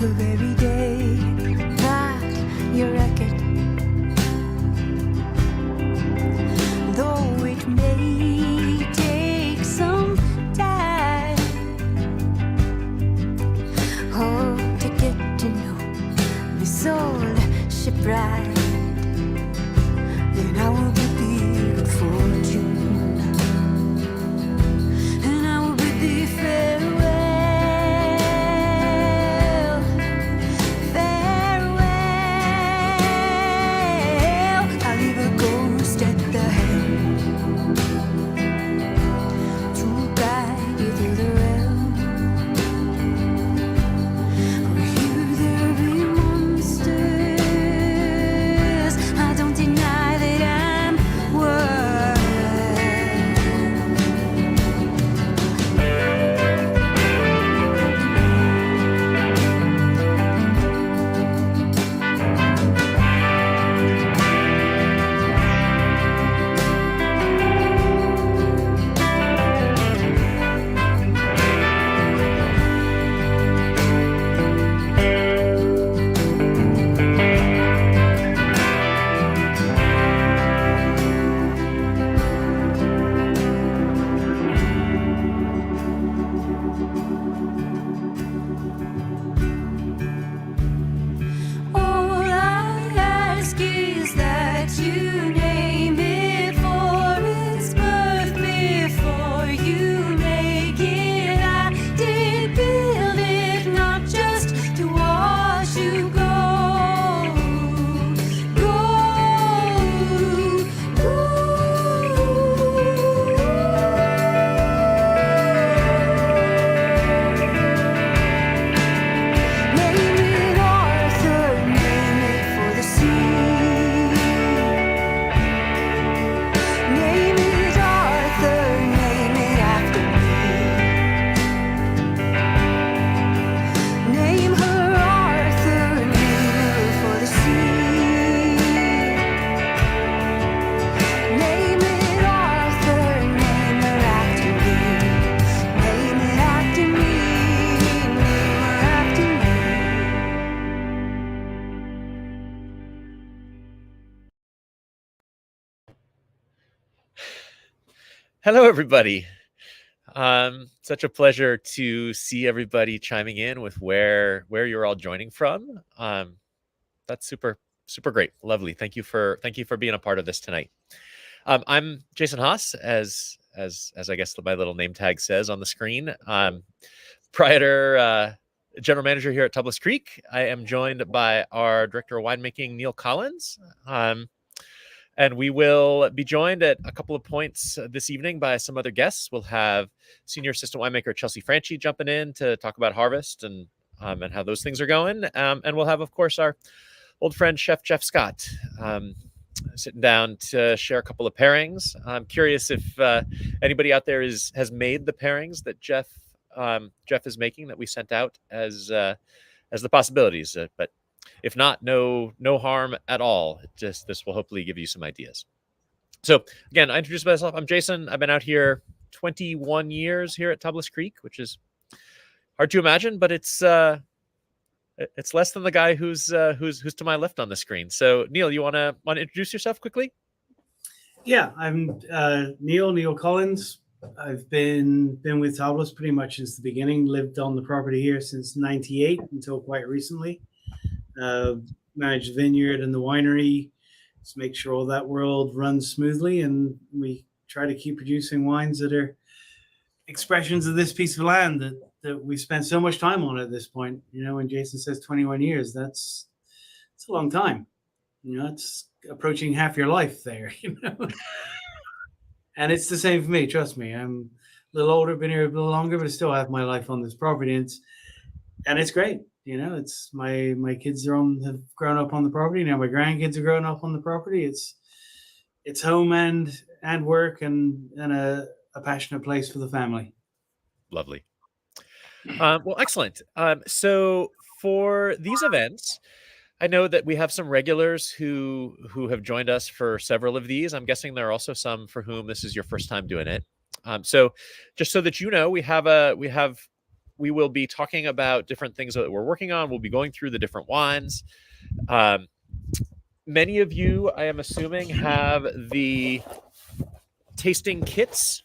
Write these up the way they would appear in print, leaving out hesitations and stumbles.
the very day that you wreck it. Though it may take some time, oh, to get to know this old shipwright, then I will bid thee good fortune, and I will bid thee farewell. I'll leave a ghost at the helm to guide you through the realm. For here there be monsters, I don't deny that I'm worth. All I ask is that you name it for its birth before you make it. I did build it not just to watch you go, Name it Arthur, name it for the sea. Name it Arthur, name it after me. Name her Arthur, name her for the sea. Name it Arthur, name her after me. Name it after me, name her after me. Hello, everybody. Such a pleasure to see everybody chiming in with where you're all joining from. That's super great, lovely. Thank you for being a part of this tonight. I'm Jason Haas, as I guess my little name tag says on the screen. Proprietor, general manager here at Tablas Creek. I am joined by our director of winemaking, Neil Collins. And we will be joined at a couple of points this evening by some other guests. We'll have senior assistant winemaker Chelsea Franchi jumping in to talk about harvest and how those things are going. And we'll have, of course, our old friend Chef Jeff Scott sitting down to share a couple of pairings. I'm curious if anybody out there has made the pairings that Jeff is making that we sent out as the possibilities. But if not, no harm at all. Just this will hopefully give you some ideas. So again, I introduced myself. I'm Jason. I've been out here 21 years here at Tablas Creek, which is hard to imagine, but it's less than the guy who's to my left on the screen. So Neil, you want to introduce yourself quickly? Yeah, I'm Neil Collins. I've been with Tablas pretty much since the beginning. Lived on the property here since '98 until quite recently. Managed the vineyard and the winery, to make sure all that world runs smoothly, and we try to keep producing wines that are expressions of this piece of land that we spent so much time on at this point. You know, when Jason says 21 years, it's a long time. You know, it's approaching half your life there, you know. And it's the same for me, trust me. I'm a little older, been here a little longer, but I still have my life on this property. And it's great. You know, it's my kids have grown up on the property. Now my grandkids are growing up on the property. It's home and work and a passionate place for the family. Lovely. Well, excellent. So for these events, I know that we have some regulars who have joined us for several of these. I'm guessing there are also some for whom this is your first time doing it. So just so that you know, we're we will be talking about different things that we're working on. We'll be going through the different wines. Many of you, I am assuming, have the tasting kits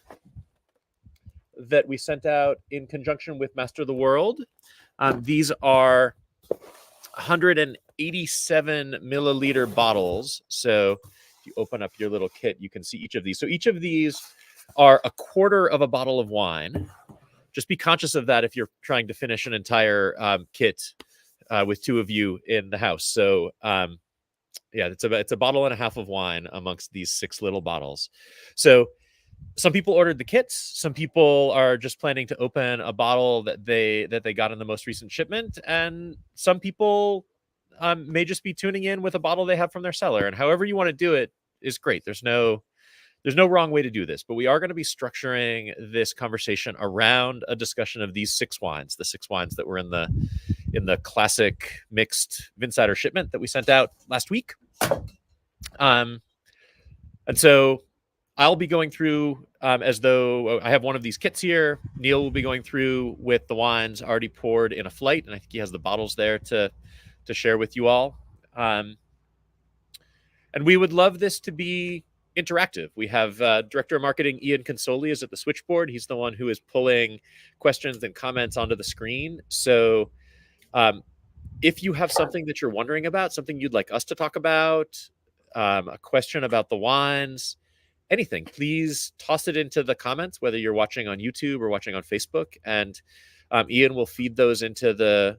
that we sent out in conjunction with Master of the World. These are 187 milliliter bottles. So if you open up your little kit, you can see each of these. So each of these are a quarter of a bottle of wine. Just be conscious of that if you're trying to finish an entire kit with two of you in the house. So yeah, it's a bottle and a half of wine amongst these 6 little bottles. So some people ordered the kits. Some people are just planning to open a bottle that they got in the most recent shipment, and some people may just be tuning in with a bottle they have from their cellar. And however you want to do it is great. There's no wrong way to do this, but we are going to be structuring this conversation around a discussion of these 6 wines, the 6 wines that were in the classic mixed VINsider shipment that we sent out last week. And so I'll be going through as though I have one of these kits here. Neil will be going through with the wines already poured in a flight, and I think he has the bottles there to share with you all. And we would love this to be interactive. We have Director of Marketing Ian Consoli is at the switchboard. He's the one who is pulling questions and comments onto the screen. So if you have something that you're wondering about, something you'd like us to talk about, a question about the wines, anything, please toss it into the comments, whether you're watching on YouTube or watching on Facebook, and Ian will feed those into the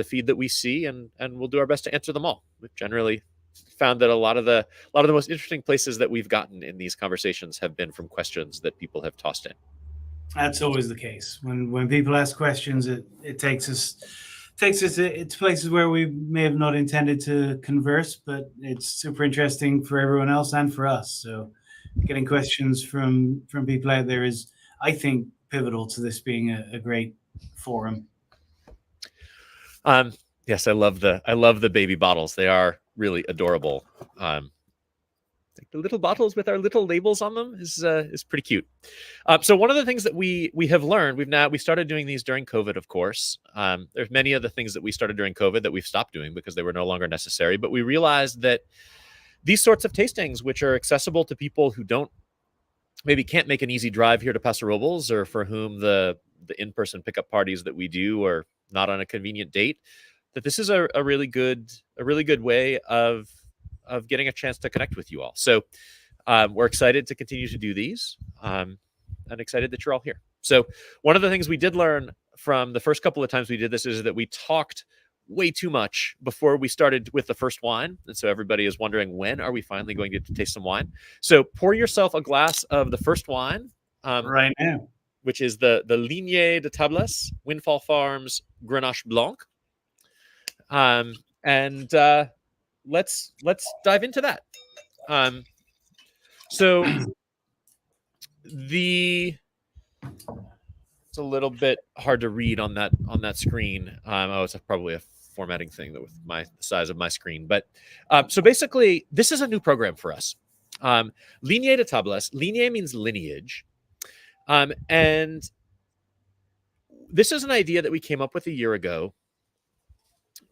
feed that we see, and we'll do our best to answer them all. We've generally found that a lot of the most interesting places that we've gotten in these conversations have been from questions that people have tossed in. That's always the case. When people ask questions, it takes us to places where we may have not intended to converse, but it's super interesting for everyone else and for us. So getting questions from people out there is, I think, pivotal to this being a great forum. Yes, I love the baby bottles. They are really adorable. Like the little bottles with our little labels on them is pretty cute. So one of the things that we have learned, we started doing these during COVID, of course. There's many of the things that we started during COVID that we've stopped doing because they were no longer necessary. But we realized that these sorts of tastings, which are accessible to people who can't make an easy drive here to Paso Robles, or for whom the in-person pickup parties that we do are not on a convenient date, that this is a really good way of getting a chance to connect with you all. So we're excited to continue to do these, and excited that you're all here. So one of the things we did learn from the first couple of times we did this is that we talked way too much before we started with the first wine. And so everybody is wondering, when are we finally going to get to taste some wine? So pour yourself a glass of the first wine. Right now. Which is the Lignée de Tablas, Windfall Farms Grenache Blanc. And let's dive into that. So it's a little bit hard to read on that screen. It's probably a formatting thing with the size of my screen. But so basically, this is a new program for us. Lignée de Tablas. Lignée means lineage. And this is an idea that we came up with a year ago,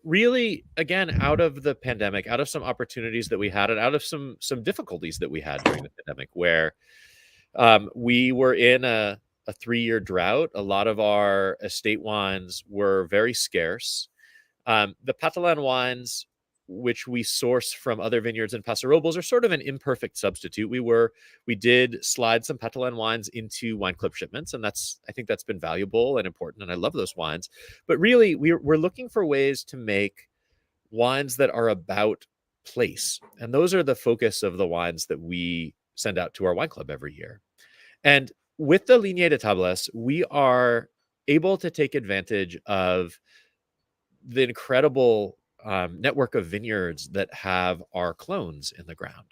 really, again, out of the pandemic, out of some opportunities that we had, and out of some difficulties that we had during the pandemic, where we were in a 3-year drought. A lot of our estate wines were very scarce. The Catalan wines, which we source from other vineyards in Paso Robles, are sort of an imperfect substitute. We did slide some Catalan wines into wine club shipments, and I think that's been valuable and important, and I love those wines. But really, we're looking for ways to make wines that are about place, and those are the focus of the wines that we send out to our wine club every year. And with the Lignée de Tablas, we are able to take advantage of the incredible network of vineyards that have our clones in the ground.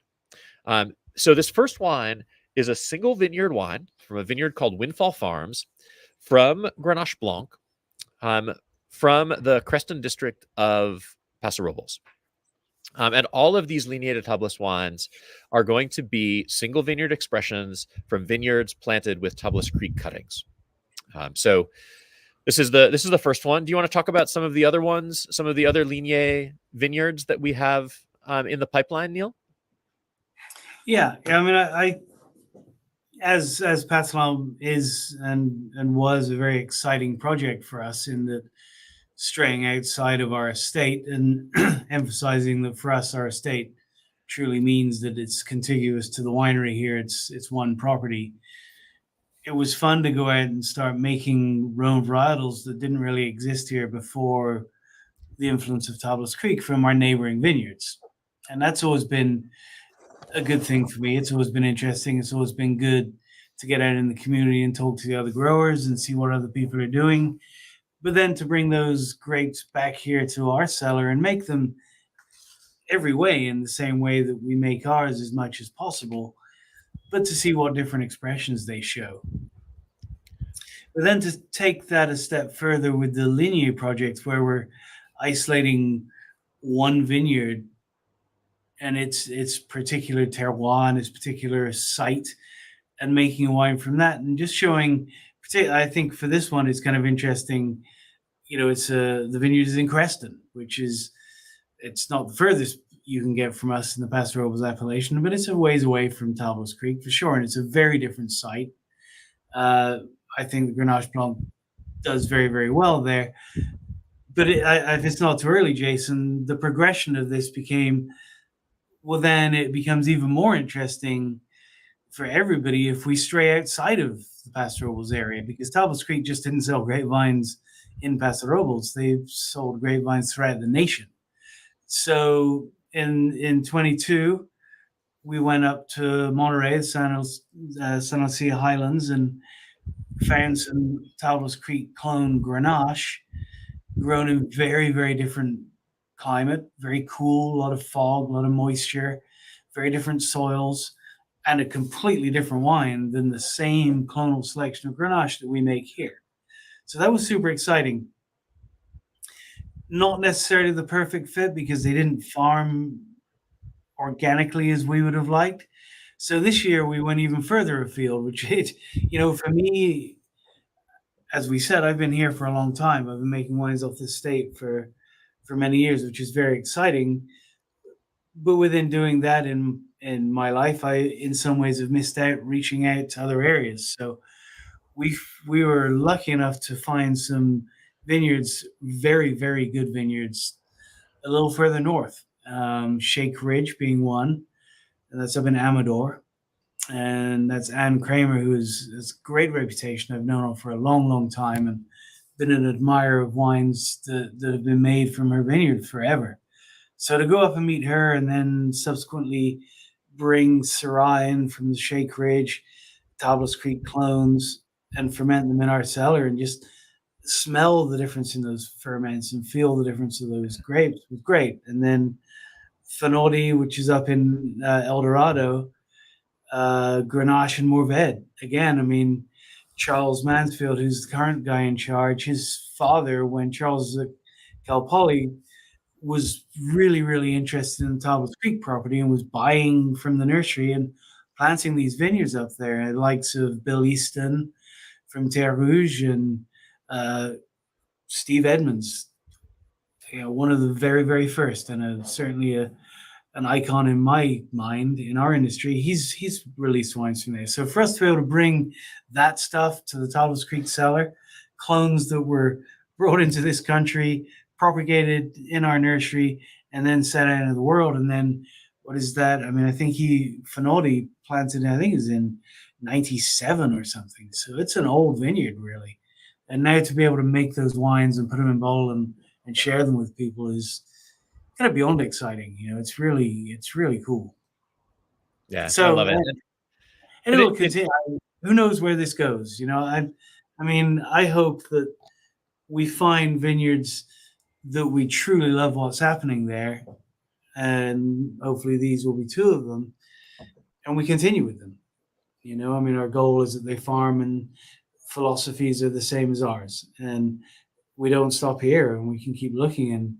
So this first wine is a single vineyard wine from a vineyard called Windfall Farms, from Grenache Blanc, from the Creston district of Paso Robles. And all of these Lignée de Tablas wines are going to be single vineyard expressions from vineyards planted with Tablas Creek cuttings. So This is the first one. Do you want to talk about some of the other ones, some of the other Lignée vineyards that we have in the pipeline, Neil? Yeah, I mean, I as Patsalon is and was a very exciting project for us in that straying outside of our estate and emphasizing that for us our estate truly means that it's contiguous to the winery here. It's one property. It was fun to go out and start making Rhone varietals that didn't really exist here before the influence of Tablas Creek from our neighboring vineyards. And that's always been a good thing for me. It's always been interesting. It's always been good to get out in the community and talk to the other growers and see what other people are doing. But then to bring those grapes back here to our cellar and make them every way in the same way that we make ours as much as possible, but to see what different expressions they show. But then to take that a step further with the Lignée project, where we're isolating one vineyard and its particular terroir and its particular site, and making a wine from that, and just showing. I think for this one, it's kind of interesting. It's the vineyard is in Creston, which is it's not the furthest you can get from us in the Paso Robles appellation, but it's a ways away from Tablas Creek for sure, and it's a very different site. I think the Grenache Blanc does very, very well there. But if it's not too early, Jason, the progression of this became, well, then it becomes even more interesting for everybody if we stray outside of the Paso Robles area, because Tablas Creek just didn't sell grapevines in Paso Robles. They've sold grapevines throughout the nation. So in 22, we went up to Monterey, San Lucia Highlands, and found some Tablas Creek clone Grenache grown in very, very different climate, very cool, a lot of fog, a lot of moisture, very different soils, and a completely different wine than the same clonal selection of Grenache that we make here. So that was super exciting. Not necessarily the perfect fit because they didn't farm organically as we would have liked. So this year we went even further afield, which for me, as we said, I've been here for a long time. I've been making wines off this state for many years, which is very exciting. But within doing that in my life, I in some ways have missed out reaching out to other areas. So we were lucky enough to find some vineyards, very, very good vineyards, a little further north. Shake Ridge being one, and that's up in Amador. And that's Anne Kramer, who has a great reputation. I've known her for a long, long time and been an admirer of wines that have been made from her vineyard forever. So to go up and meet her and then subsequently bring Syrah in from the Shake Ridge, Tablas Creek clones, and ferment them in our cellar and just smell the difference in those ferments and feel the difference of those grapes was great. And then Finodi, which is up in El Dorado, Grenache and Mourvèdre. Again, I mean, Charles Mansfield, who's the current guy in charge, his father, when Charles was at Cal Poly, was really, really interested in the Tablas Creek property and was buying from the nursery and planting these vineyards up there. The likes of Bill Easton from Terre Rouge and Steve Edmonds, one of the very, very first, and certainly an icon in my mind in our industry. He's released wines from there. So for us to be able to bring that stuff to the Tablas Creek cellar, clones that were brought into this country, propagated in our nursery, and then sent out into the world. And then what is that? I mean, I think Finodi planted, I think it was in 97 or something. So it's an old vineyard, really. And now to be able to make those wines and put them in bottle and share them with people is kind of beyond exciting. It's really cool. Yeah, so I love it. And it'll continue. Who knows where this goes? I mean, I hope that we find vineyards that we truly love what's happening there, and hopefully these will be two of them, and we continue with them. I mean, our goal is that they farm and philosophies are the same as ours, and we don't stop here, and we can keep looking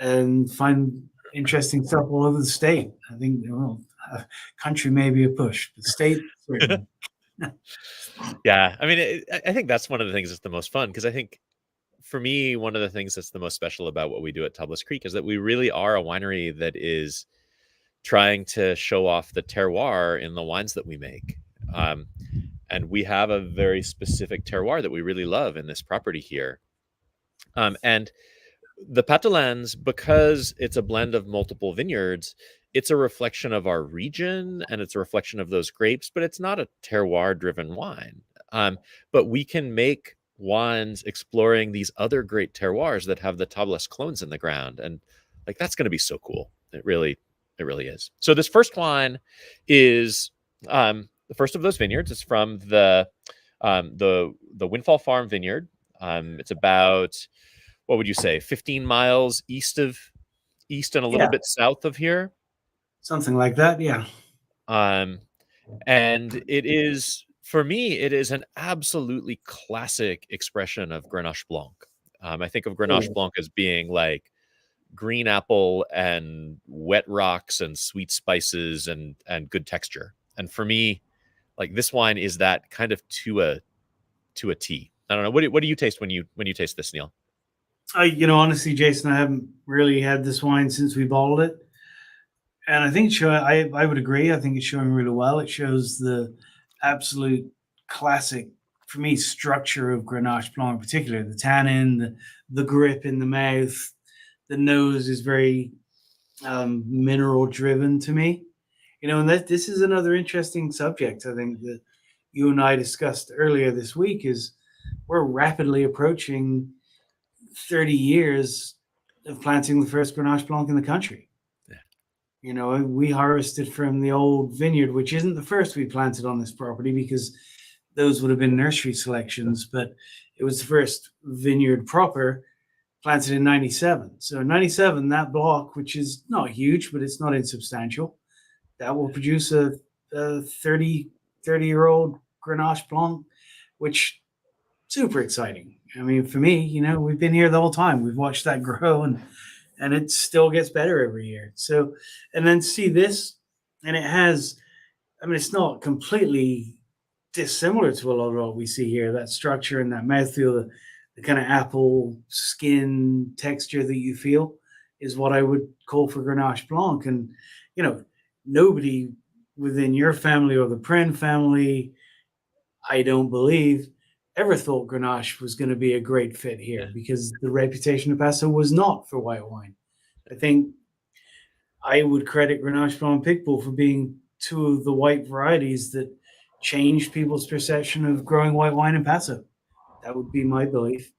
and find interesting stuff all over the state. I think country may be a push, but state certainly. Yeah, I mean, I think that's one of the things that's the most fun, because I think for me, one of the things that's the most special about what we do at Tablas Creek is that we really are a winery that is trying to show off the terroir in the wines that we make. And we have a very specific terroir that we really love in this property here. And the Catalans, because it's a blend of multiple vineyards, it's a reflection of our region and it's a reflection of those grapes, but it's not a terroir-driven wine. But we can make wines exploring these other great terroirs that have the Tablas clones in the ground, and like that's going to be so cool. It really is. So this first wine is the first of those vineyards. It's from the Windfall Farm vineyard. It's about, what would you say, 15 miles east and a little bit south of here, something like that. Yeah. And it is, for me, it is an absolutely classic expression of Grenache Blanc. I think of Grenache Blanc as being like green apple and wet rocks and sweet spices and good texture. And for me, like this wine is that kind of to a T. I don't know. What do you taste when you taste this, Neil? Honestly, Jason, I haven't really had this wine since we bottled it, and I think I would agree. I think it's showing really well. It shows the absolute classic, for me, structure of Grenache Blanc in particular. The tannin, the grip in the mouth, the nose is very mineral driven to me. And this is another interesting subject. I think that you and I discussed earlier this week is we're rapidly approaching 30 years of planting the first Grenache Blanc in the country. Yeah. We harvested from the old vineyard, which isn't the first we planted on this property because those would have been nursery selections, but it was the first vineyard proper, planted in 97. So in 97, that block, which is not huge, but it's not insubstantial, that will produce a 30-year-old Grenache Blanc, which super exciting. I mean, for me, we've been here the whole time. We've watched that grow and it still gets better every year. So, and then see this, and it has, it's not completely dissimilar to a lot of what we see here. That structure and that mouthfeel, the kind of apple skin texture that you feel is what I would call for Grenache Blanc. And, nobody within your family or the Pren family, I don't believe, ever thought Grenache was going to be a great fit here because the reputation of Paso was not for white wine. I think I would credit Grenache Blanc and Picpoul for being two of the white varieties that changed people's perception of growing white wine in Paso. That would be my belief.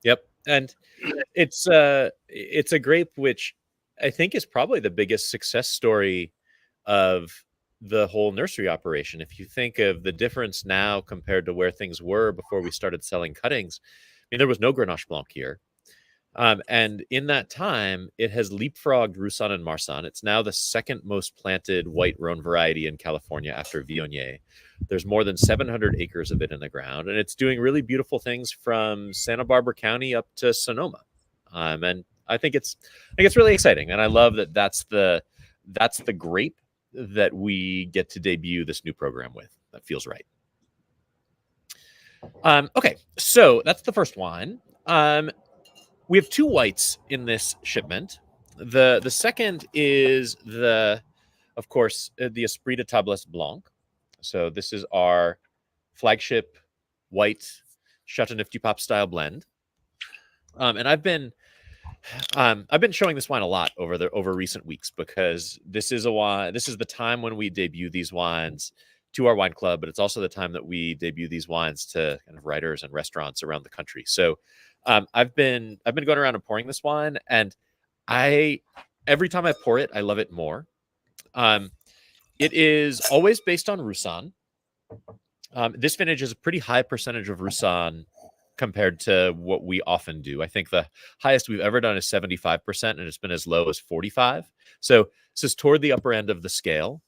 Yep. And it's a grape which I think is probably the biggest success story of the whole nursery operation. If you think of the difference now compared to where things were before we started selling cuttings, there was no Grenache Blanc here. And in that time, it has leapfrogged Roussanne and Marsanne. It's now the second most planted white Rhone variety in California after Viognier. There's more than 700 acres of it in the ground, and it's doing really beautiful things from Santa Barbara County up to Sonoma. And I think it's really exciting. And I love that that's the grape that we get to debut this new program with. That feels right. Okay, so that's the first wine. We have two whites in this shipment. The second is of course, the Esprit de Tablas Blanc. So this is our flagship white Chateauneuf du Pape style blend. And I've been showing this wine a lot over recent weeks because this is the time when we debut these wines to our wine club, but it's also the time that we debut these wines to kind of writers and restaurants around the country. So I've been going around and pouring this wine, and every time I pour it, I love it more. It is always based on Roussanne. This vintage is a pretty high percentage of Roussanne compared to what we often do. I think the highest we've ever done is 75%, and it's been as low as 45%. So this is toward the upper end of the scale.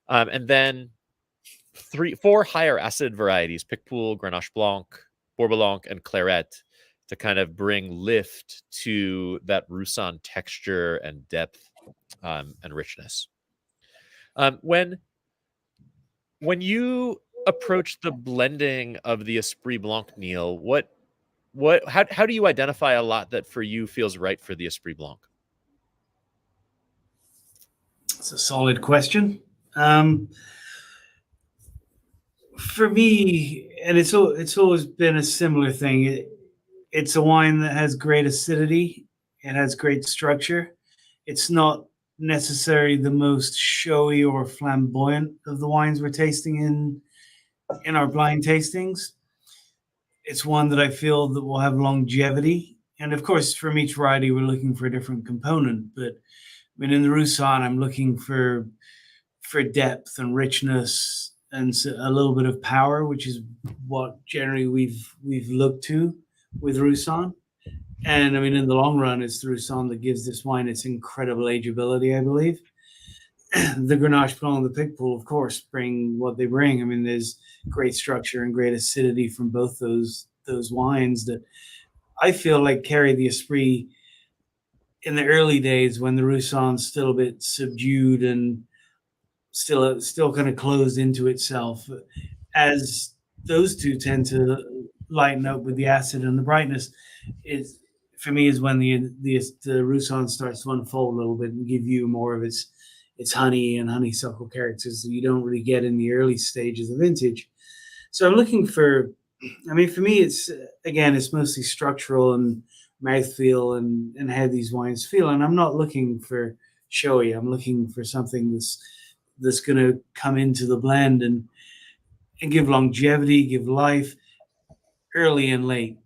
And then 4 higher acid varieties, Picpoul, Grenache Blanc, Bourbon, and Claret, to kind of bring lift to that Roussanne texture and depth and richness. When you approach the blending of the Esprit Blanc, Neil, what how do you identify a lot that for you feels right for the Esprit Blanc? It's a solid question. For me, and it's always been a similar thing. It's a wine that has great acidity. It has great structure. It's not necessarily the most showy or flamboyant of the wines we're tasting in our blind tastings. It's one that I feel that will have longevity. And of course, from each variety, we're looking for a different component. But I mean, in the Roussanne, I'm looking for depth and richness and a little bit of power, which is what generally we've looked to with Roussanne. And I mean, in the long run, it's the Roussanne that gives this wine its incredible ageability, I believe. The Grenache Blanc and the Picpoul, of course, bring what they bring. I mean, there's great structure and great acidity from both those wines that I feel like carry the Esprit in the early days when the Roussanne's still a bit subdued and still kind of closed into itself. As those two tend to lighten up with the acid and the brightness, is for me is when the Roussanne starts to unfold a little bit and give you more of its honey and honeysuckle characters that you don't really get in the early stages of vintage. So I'm looking for, I mean, for me, it's mostly structural and mouthfeel and how these wines feel. And I'm not looking for showy. I'm looking for something that's going to come into the blend and give longevity, give life early and late.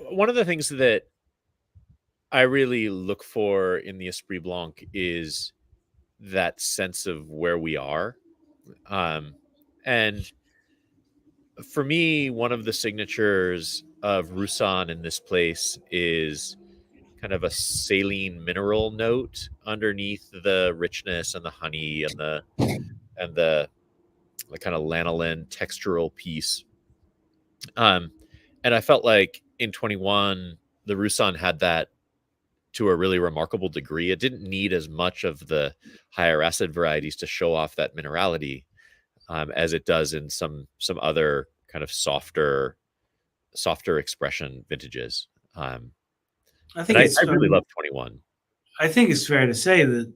One of the things that I really look for in the Esprit Blanc is that sense of where we are. And for me, one of the signatures of Roussanne in this place is kind of a saline mineral note underneath the richness and the honey and the kind of lanolin textural piece. And I felt like in 21, the Roussanne had that to a really remarkable degree. It didn't need as much of the higher acid varieties to show off that minerality as it does in some other kind of softer expression vintages. I I think I really love 21. I think it's fair to say that,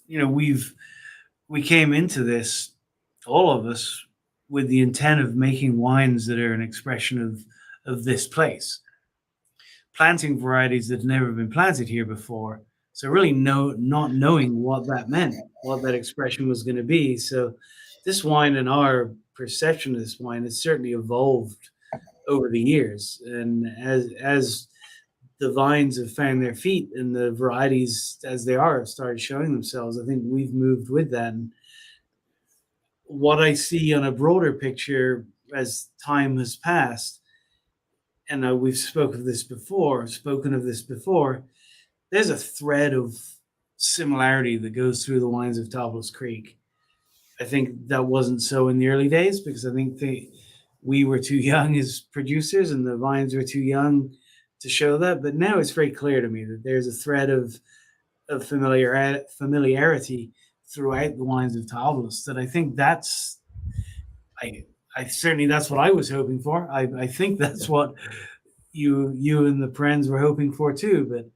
you know, we came into this, all of us, with the intent of making wines that are an expression of this place, planting varieties that have never been planted here before. So really not knowing what that meant, what that expression was going to be. So this wine and our perception of this wine has certainly evolved over the years. And as the vines have found their feet and the varieties as they are have started showing themselves, I think we've moved with that. And what I see on a broader picture as time has passed, and we've spoken of this before, there's a thread of similarity that goes through the wines of Tablas Creek. I think that wasn't so in the early days because I think we were too young as producers and the vines were too young to show that. But now it's very clear to me that there's a thread of familiarity throughout the wines of Tablas that I think I certainly that's what I was hoping for. I think that's what you and the friends were hoping for too. But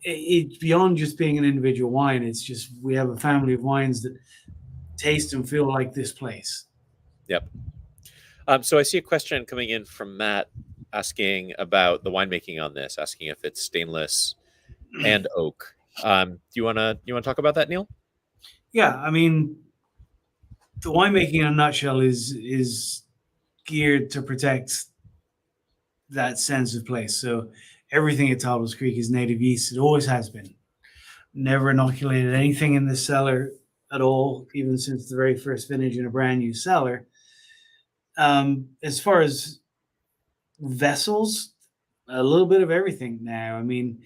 it's beyond just being an individual wine. It's just we have a family of wines that taste and feel like this place. Yep. So I see a question coming in from Matt asking about the winemaking on this, asking if it's stainless and oak. Do you wanna talk about that, Neil? Yeah, I mean, the winemaking in a nutshell is geared to protect that sense of place. So everything at Tablas Creek is native yeast. It always has been. Never inoculated anything in the cellar at all, even since the very first vintage in a brand new cellar. As far as vessels, a little bit of everything now. I mean,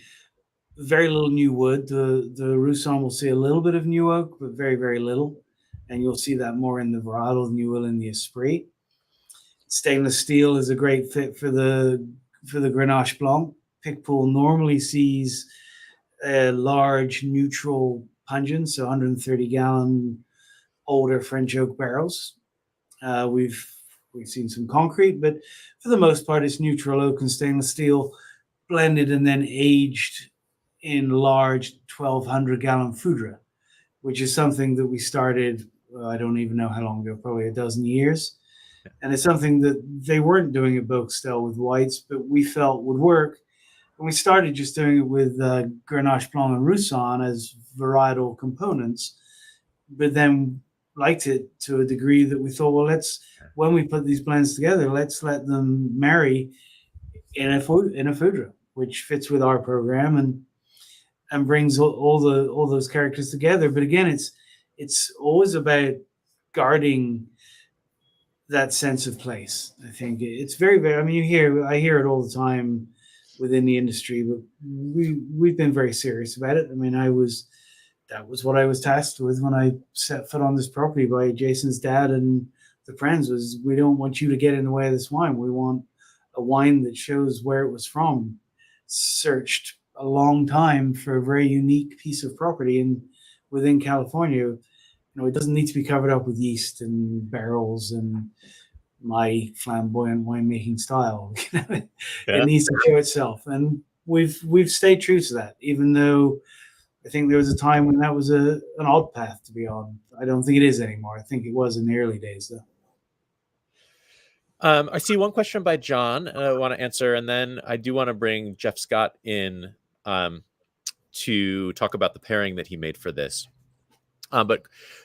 very little new wood. The Roussanne will see a little bit of new oak, but very, very little. And you'll see that more in the varietal than you will in the Esprit. Stainless steel is a great fit for the Grenache Blanc. Picpoul normally sees a large neutral pungent, so 130-gallon older French oak barrels. We've We've seen some concrete, but for the most part, it's neutral oak and stainless steel blended and then aged in large 1,200-gallon foudre, which is something that we started, I don't even know how long ago, probably a dozen years. And it's something that they weren't doing at Beaucastel with whites, but we felt would work. And we started just doing it with Grenache, Blanc, and Roussanne as varietal components, but then liked it to a degree that we thought, well, when we put these blends together, let's let them marry in a foudre, which fits with our program and brings all those characters together. But again, it's always about guarding that sense of place. I think it's very, very. I mean, I hear it all the time within the industry, but we've been very serious about it. I mean, that was what I was tasked with when I set foot on this property by Jason's dad and the friends. Was we don't want you to get in the way of this wine. We want a wine that shows where it was from. Searched a long time for a very unique piece of property, and within California, it doesn't need to be covered up with yeast and barrels and my flamboyant winemaking style. It needs to show itself, and we've stayed true to that, even though I think there was a time when that was an odd path to be on. I don't think it is anymore. I think it was in the early days, though. I see one question by John I want to answer, and then I do want to bring Jeff Scott in to talk about the pairing that he made for this. But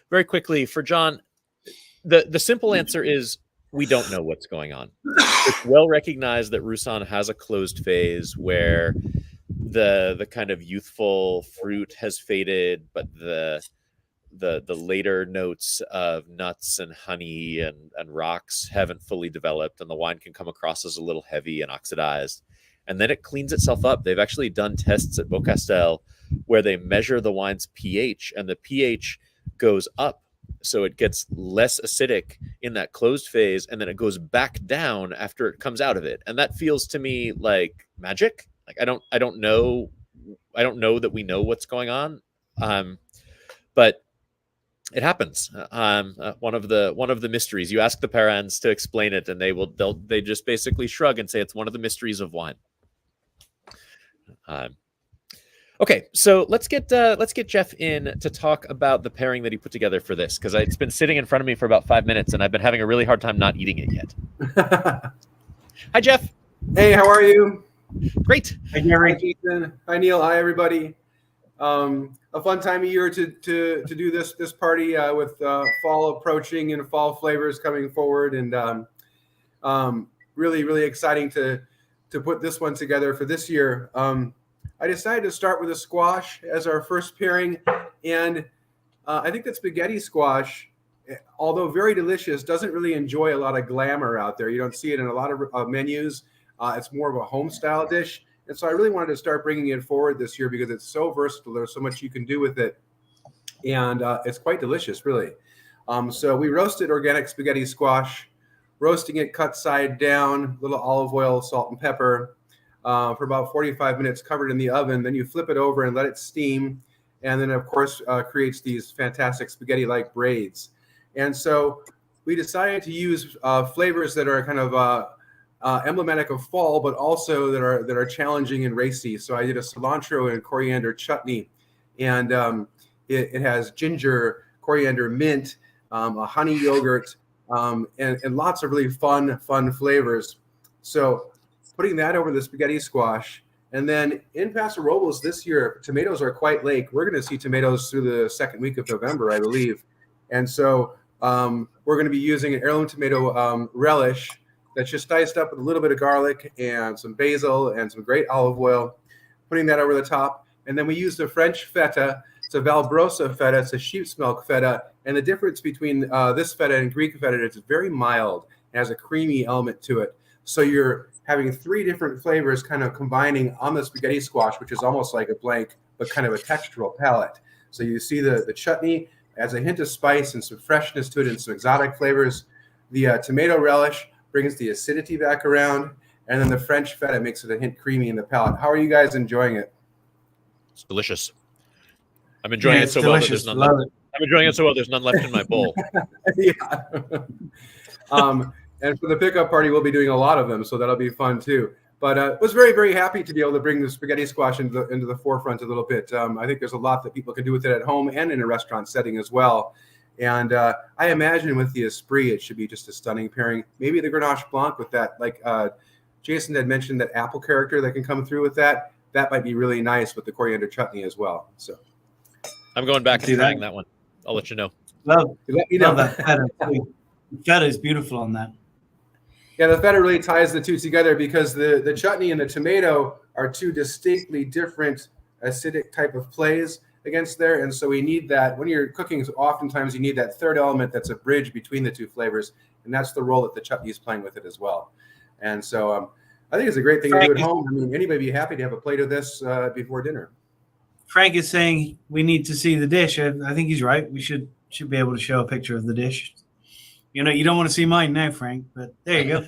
very quickly, for John, the simple answer is we don't know what's going on. It's well recognized that Roussanne has a closed phase where the kind of youthful fruit has faded, but the later notes of nuts and honey and rocks haven't fully developed, and the wine can come across as a little heavy and oxidized. And then it cleans itself up. They've actually done tests at Beaucastel where they measure the wine's pH, and the pH goes up. So it gets less acidic in that closed phase, and then it goes back down after it comes out of it. And that feels to me like magic. Like I don't know that we know what's going on. But it happens. One of the mysteries. You ask the parents to explain it, and they just basically shrug and say it's one of the mysteries of wine. Okay, so let's get Jeff in to talk about the pairing that he put together for this, because it's been sitting in front of me for about 5 minutes, and I've been having a really hard time not eating it yet. Hi, Jeff. Hey, how are you? Great. Hi, Gary. Hi, Jason. Hi, Neil. Hi, everybody. A fun time of year to do this party with fall approaching and fall flavors coming forward, and really exciting to put this one together for this year. I decided to start with a squash as our first pairing, and I think that spaghetti squash, although very delicious, doesn't really enjoy a lot of glamour out there. You don't see it in a lot of menus. It's more of a home style dish. And so I really wanted to start bringing it forward this year because it's so versatile. There's so much you can do with it. And it's quite delicious, really. So we roasted organic spaghetti squash, roasting it cut side down, little olive oil, salt, and pepper for about 45 minutes, covered in the oven. Then you flip it over and let it steam. And then, of course, creates these fantastic spaghetti-like braids. And so we decided to use flavors that are kind of emblematic of fall, but also that are challenging and racy. So I did a cilantro and coriander chutney, and it has ginger, coriander, mint, a honey yogurt, and lots of really fun flavors. So putting that over the spaghetti squash, and then in Paso Robles this year, tomatoes are quite late. We're going to see tomatoes through the second week of November, I believe, and so we're going to be using an heirloom tomato relish that's just diced up with a little bit of garlic and some basil and some great olive oil, putting that over the top. And then we use the French feta. It's a Valbrosa feta. It's a sheep's milk feta. And the difference between this feta and Greek feta is it's very mild. It has a creamy element to it. So you're having three different flavors kind of combining on the spaghetti squash, which is almost like a blank, but kind of a textural palette. So you see the chutney adds a hint of spice and some freshness to it and some exotic flavors. The tomato relish brings the acidity back around, and then the French feta makes it a hint creamy in the palate. How are you guys enjoying it? It's delicious. I'm enjoying it so well that there's none left. I'm enjoying it so well there's none left in my bowl. Yeah. And for the pickup party, we'll be doing a lot of them, so that'll be fun too. But was very, very happy to be able to bring the spaghetti squash into the forefront a little bit. I think there's a lot that people can do with it at home and in a restaurant setting as well. And I imagine with the Esprit, it should be just a stunning pairing. Maybe the Grenache Blanc with that, like Jason had mentioned, that apple character that can come through with that. That might be really nice with the coriander chutney as well. So I'm going back and trying that one. I'll let you know. Love that feta. The feta is beautiful on that. Yeah, the feta really ties the two together because the chutney and the tomato are two distinctly different acidic type of plays against there. And so we need that. When you're cooking, oftentimes you need that third element that's a bridge between the two flavors. And that's the role that the chutney is playing with it as well. And so I think it's a great thing to do at home. I mean, anybody be happy to have a plate of this before dinner. Frank is saying we need to see the dish. I think he's right. We should be able to show a picture of the dish. You know, you don't want to see mine now, Frank, but there you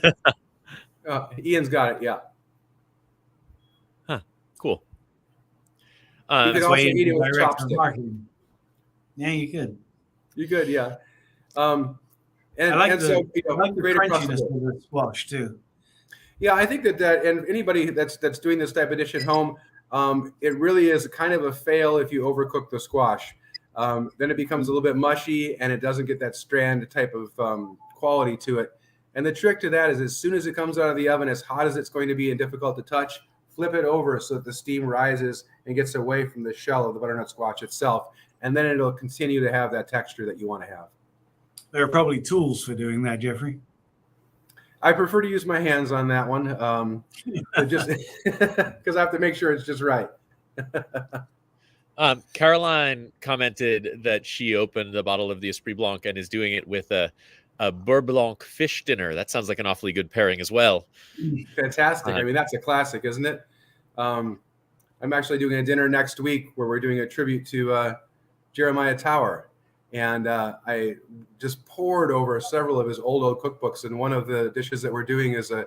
go. Ian's got it, yeah. Huh, cool. You could also eat it with chopsticks. Yeah, you could. You could, yeah. And I like the crunchiness of the squash too. Yeah, I think that and anybody that's doing this type of dish at home, it really is kind of a fail if you overcook the squash. Then it becomes a little bit mushy and it doesn't get that strand type of quality to it. And the trick to that is as soon as it comes out of the oven, as hot as it's going to be and difficult to touch, flip it over so that the steam rises and gets away from the shell of the butternut squash itself. And then it'll continue to have that texture that you want to have. There are probably tools for doing that, Jeffrey. I prefer to use my hands on that one, just because I have to make sure it's just right. Caroline commented that she opened a bottle of the Esprit Blanc and is doing it with a beurre blanc fish dinner. That sounds like an awfully good pairing as well. Fantastic. I mean, that's a classic, isn't it? I'm actually doing a dinner next week where we're doing a tribute to Jeremiah Tower. And I just poured over several of his old cookbooks. And one of the dishes that we're doing is an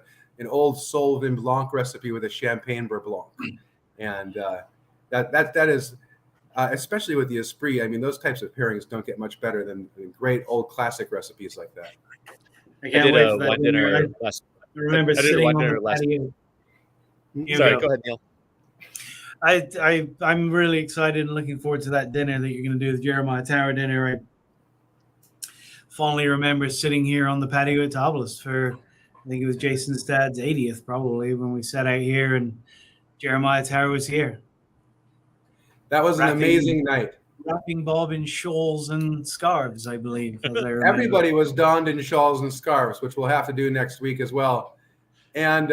old Sol Vin Blanc recipe with a champagne beurre blanc. And that is, especially with the Esprit, I mean, those types of pairings don't get much better than great old classic recipes like that. I can't wait for that wine dinner last. I remember sitting on the patio. Sorry, go ahead, Neil. I'm really excited and looking forward to that dinner that you're going to do, the Jeremiah Tower dinner. I fondly remember sitting here on the patio at Tablas for, I think it was Jason's dad's 80th, probably, when we sat out here and Jeremiah Tower was here. That was an amazing night. Wrapping Bob in shawls and scarves, I believe. As I remember. Everybody was donned in shawls and scarves, which we'll have to do next week as well. And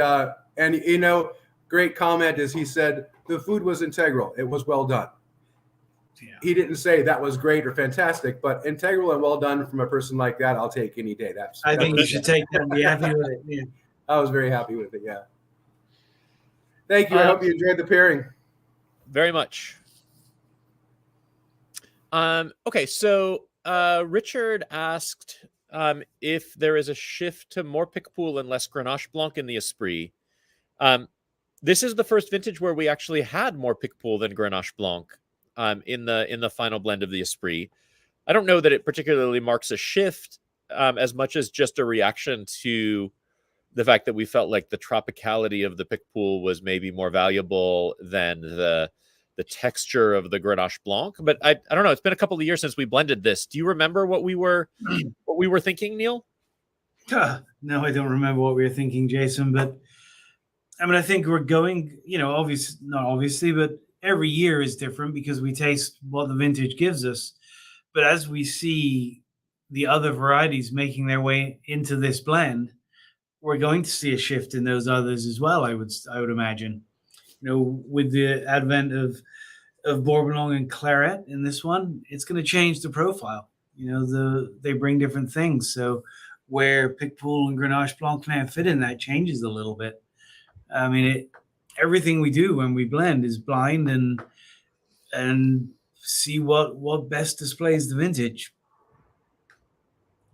you know, great comment is he said the food was integral. It was well done. Yeah. He didn't say that was great or fantastic, but integral and well done from a person like that, I'll take any day. I think you should take that and be happy with it. Yeah. I was very happy with it. Yeah. Thank you. I hope you enjoyed the pairing. Very much. Okay, so Richard asked if there is a shift to more Picpoul and less Grenache Blanc in the Esprit. This is the first vintage where we actually had more Picpoul than Grenache Blanc in the final blend of the Esprit. I don't know that it particularly marks a shift as much as just a reaction to the fact that we felt like the tropicality of the Picpoul was maybe more valuable than the texture of the Grenache Blanc. But I don't know. It's been a couple of years since we blended this. Do you remember what we were thinking, Neil? No, I don't remember what we were thinking, Jason. But I mean, I think we're going, you know, not obviously, but every year is different because we taste what the vintage gives us. But as we see the other varieties making their way into this blend, we're going to see a shift in those others as well. I would imagine, you know, with the advent of Bourbon and Claret in this one, it's going to change the profile. You know, they bring different things. So where Picpoul and Grenache Blanc can fit in, that changes a little bit. I mean, everything we do when we blend is blind and see what best displays the vintage.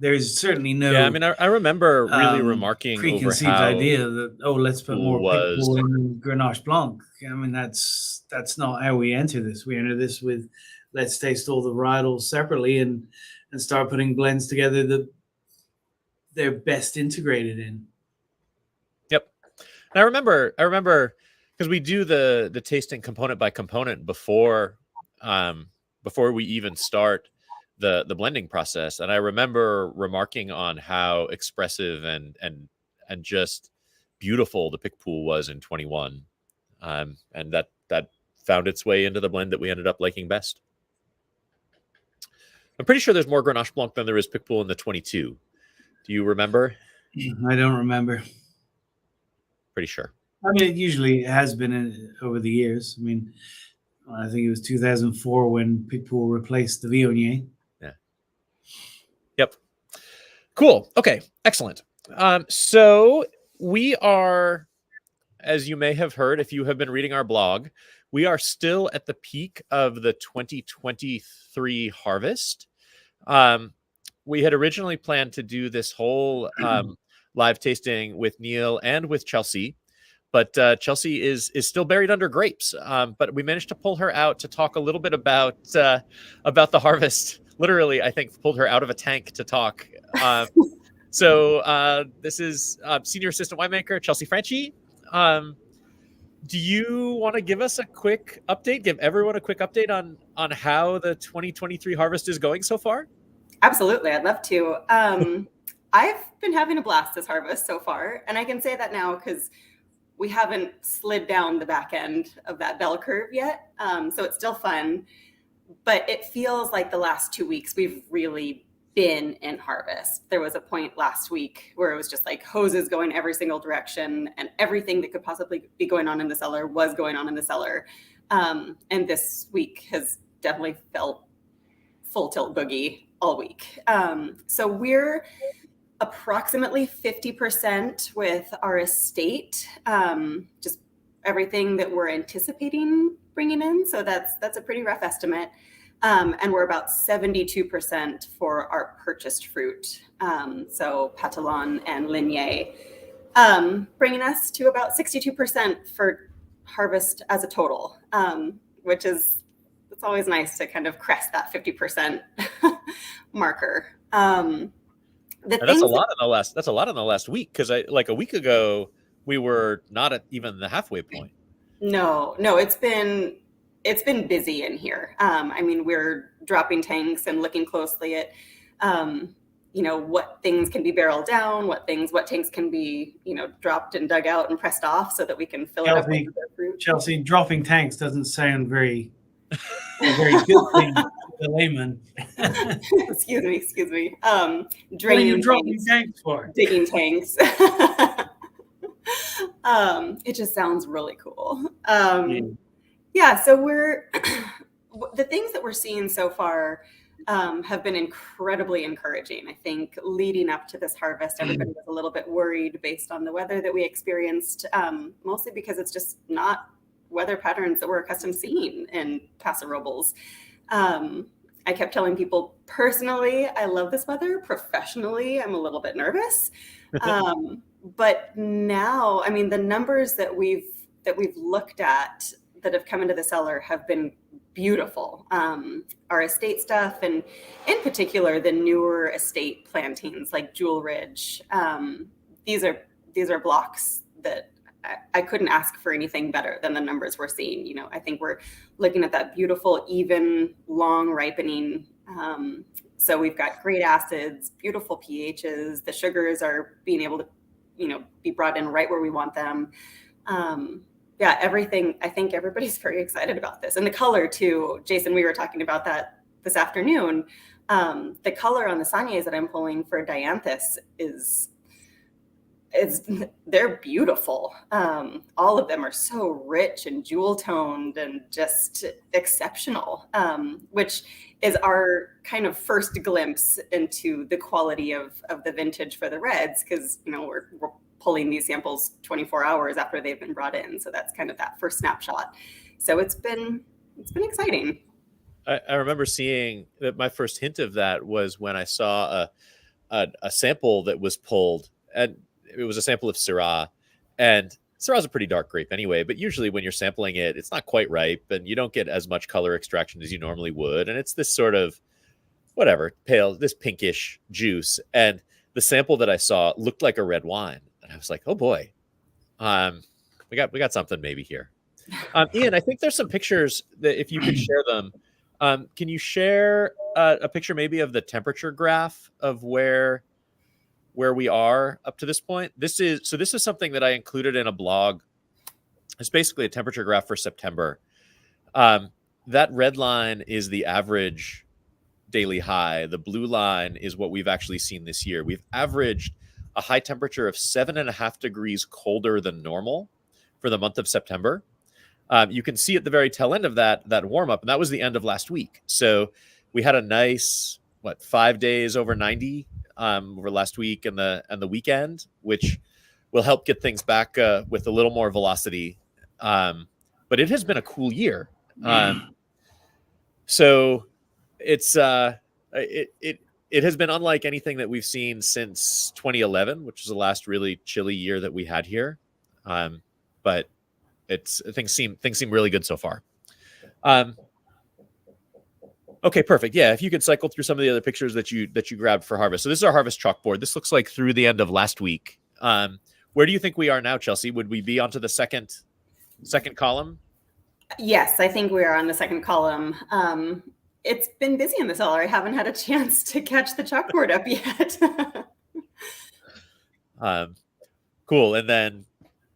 There's certainly no. Yeah, I mean, I remember really remarking preconceived over how idea that let's put more Picpoul in Grenache Blanc. I mean, that's not how we enter this. We enter this with let's taste all the varietals separately and start putting blends together that they're best integrated in. Yep. And I remember because we do the tasting component by component before we even start the blending process. And I remember remarking on how expressive and just beautiful the pick pool was in 21. And that found its way into the blend that we ended up liking best. I'm pretty sure there's more Grenache Blanc than there is pick pool in the 22. Do you remember? I don't remember. Pretty sure. I mean, it usually has been over the years. I mean, I think it was 2004 when Picpoul replaced the Viognier. Yeah. Yep. Cool. Okay. Excellent. So we are, as you may have heard, if you have been reading our blog, we are still at the peak of the 2023 harvest. We had originally planned to do this whole live tasting with Neil and with Chelsea, but Chelsea is still buried under grapes. But we managed to pull her out to talk a little bit about the harvest. Literally, I think pulled her out of a tank to talk. So this is senior assistant winemaker Chelsea Franchi. Do you want to give us a quick update? Give everyone a quick update on how the 2023 harvest is going so far? Absolutely, I'd love to. I've been having a blast this harvest so far, and I can say that now because we haven't slid down the back end of that bell curve yet. So it's still fun, but it feels like the last 2 weeks we've really been in harvest. There was a point last week where it was just like hoses going every single direction, and everything that could possibly be going on in the cellar was going on in the cellar. And this week has definitely felt full tilt boogie all week. So we're approximately 50% with our estate, just everything that we're anticipating bringing in. So that's a pretty rough estimate. And we're about 72% for our purchased fruit. So Patelon and Ligné, bringing us to about 62% for harvest as a total, which is, it's always nice to kind of crest that 50% marker. That's a lot in the last week, because like a week ago we were not at even the halfway point. No, it's been busy in here. I mean, we're dropping tanks and looking closely at what things can be barreled down, what tanks can be dropped and dug out and pressed off so that we can fill it up with the fruit. Chelsea, dropping tanks doesn't sound very good thing to the layman. Excuse me. What are you dropping tanks for? Digging tanks. It just sounds really cool. Yeah, so the things that we're seeing so far have been incredibly encouraging. I think leading up to this harvest, everybody was a little bit worried based on the weather that we experienced, mostly because it's just not weather patterns that we're accustomed to seeing in Paso Robles. I kept telling people, personally, I love this weather. Professionally, I'm a little bit nervous. But now, I mean, the numbers that we've looked at that have come into the cellar have been beautiful. Our estate stuff, and in particular, the newer estate plantings like Jewel Ridge. These are blocks that I couldn't ask for anything better than the numbers we're seeing. I think we're looking at that beautiful, even, long ripening. So we've got great acids, beautiful pHs. The sugars are being able to, be brought in right where we want them. Yeah, everything. I think everybody's very excited about this, and the color too. Jason, we were talking about that this afternoon. The color on the Saignes that I'm pulling for Dianthus they're beautiful. All of them are so rich and jewel toned and just exceptional, which is our kind of first glimpse into the quality of the vintage for the reds, because we're pulling these samples 24 hours after they've been brought in. So that's kind of that first snapshot. So it's been exciting. I remember seeing that my first hint of that was when I saw a sample that was pulled, and it was a sample of Syrah, and Syrah's a pretty dark grape anyway, but usually when you're sampling it, it's not quite ripe and you don't get as much color extraction as you normally would. And it's this sort of pale, this pinkish juice. And the sample that I saw looked like a red wine, and I was like, oh boy, we got something maybe here. Ian, I think there's some pictures that if you could share them. Can you share a picture maybe of the temperature graph of where we are up to this point? This is something that I included in a blog. It's basically a temperature graph for September. That red line is the average daily high. The blue line is what we've actually seen this year. We've averaged a high temperature of 7.5 degrees colder than normal for the month of September. You can see at the very tail end of that warm up, and that was the end of last week. So we had a nice 5 days over 90 over last week and the weekend, which will help get things back with a little more velocity. But it has been a cool year. So it's it has been unlike anything that we've seen since 2011, which is the last really chilly year that we had here. But things seem really good so far. Okay, perfect. Yeah, if you could cycle through some of the other pictures that you grabbed for harvest. So this is our harvest chalkboard. This looks like through the end of last week. Where do you think we are now, Chelsea? Would we be onto the second column? Yes, I think we are on the second column. It's been busy in the cellar. I haven't had a chance to catch the chalkboard up yet. Cool. And then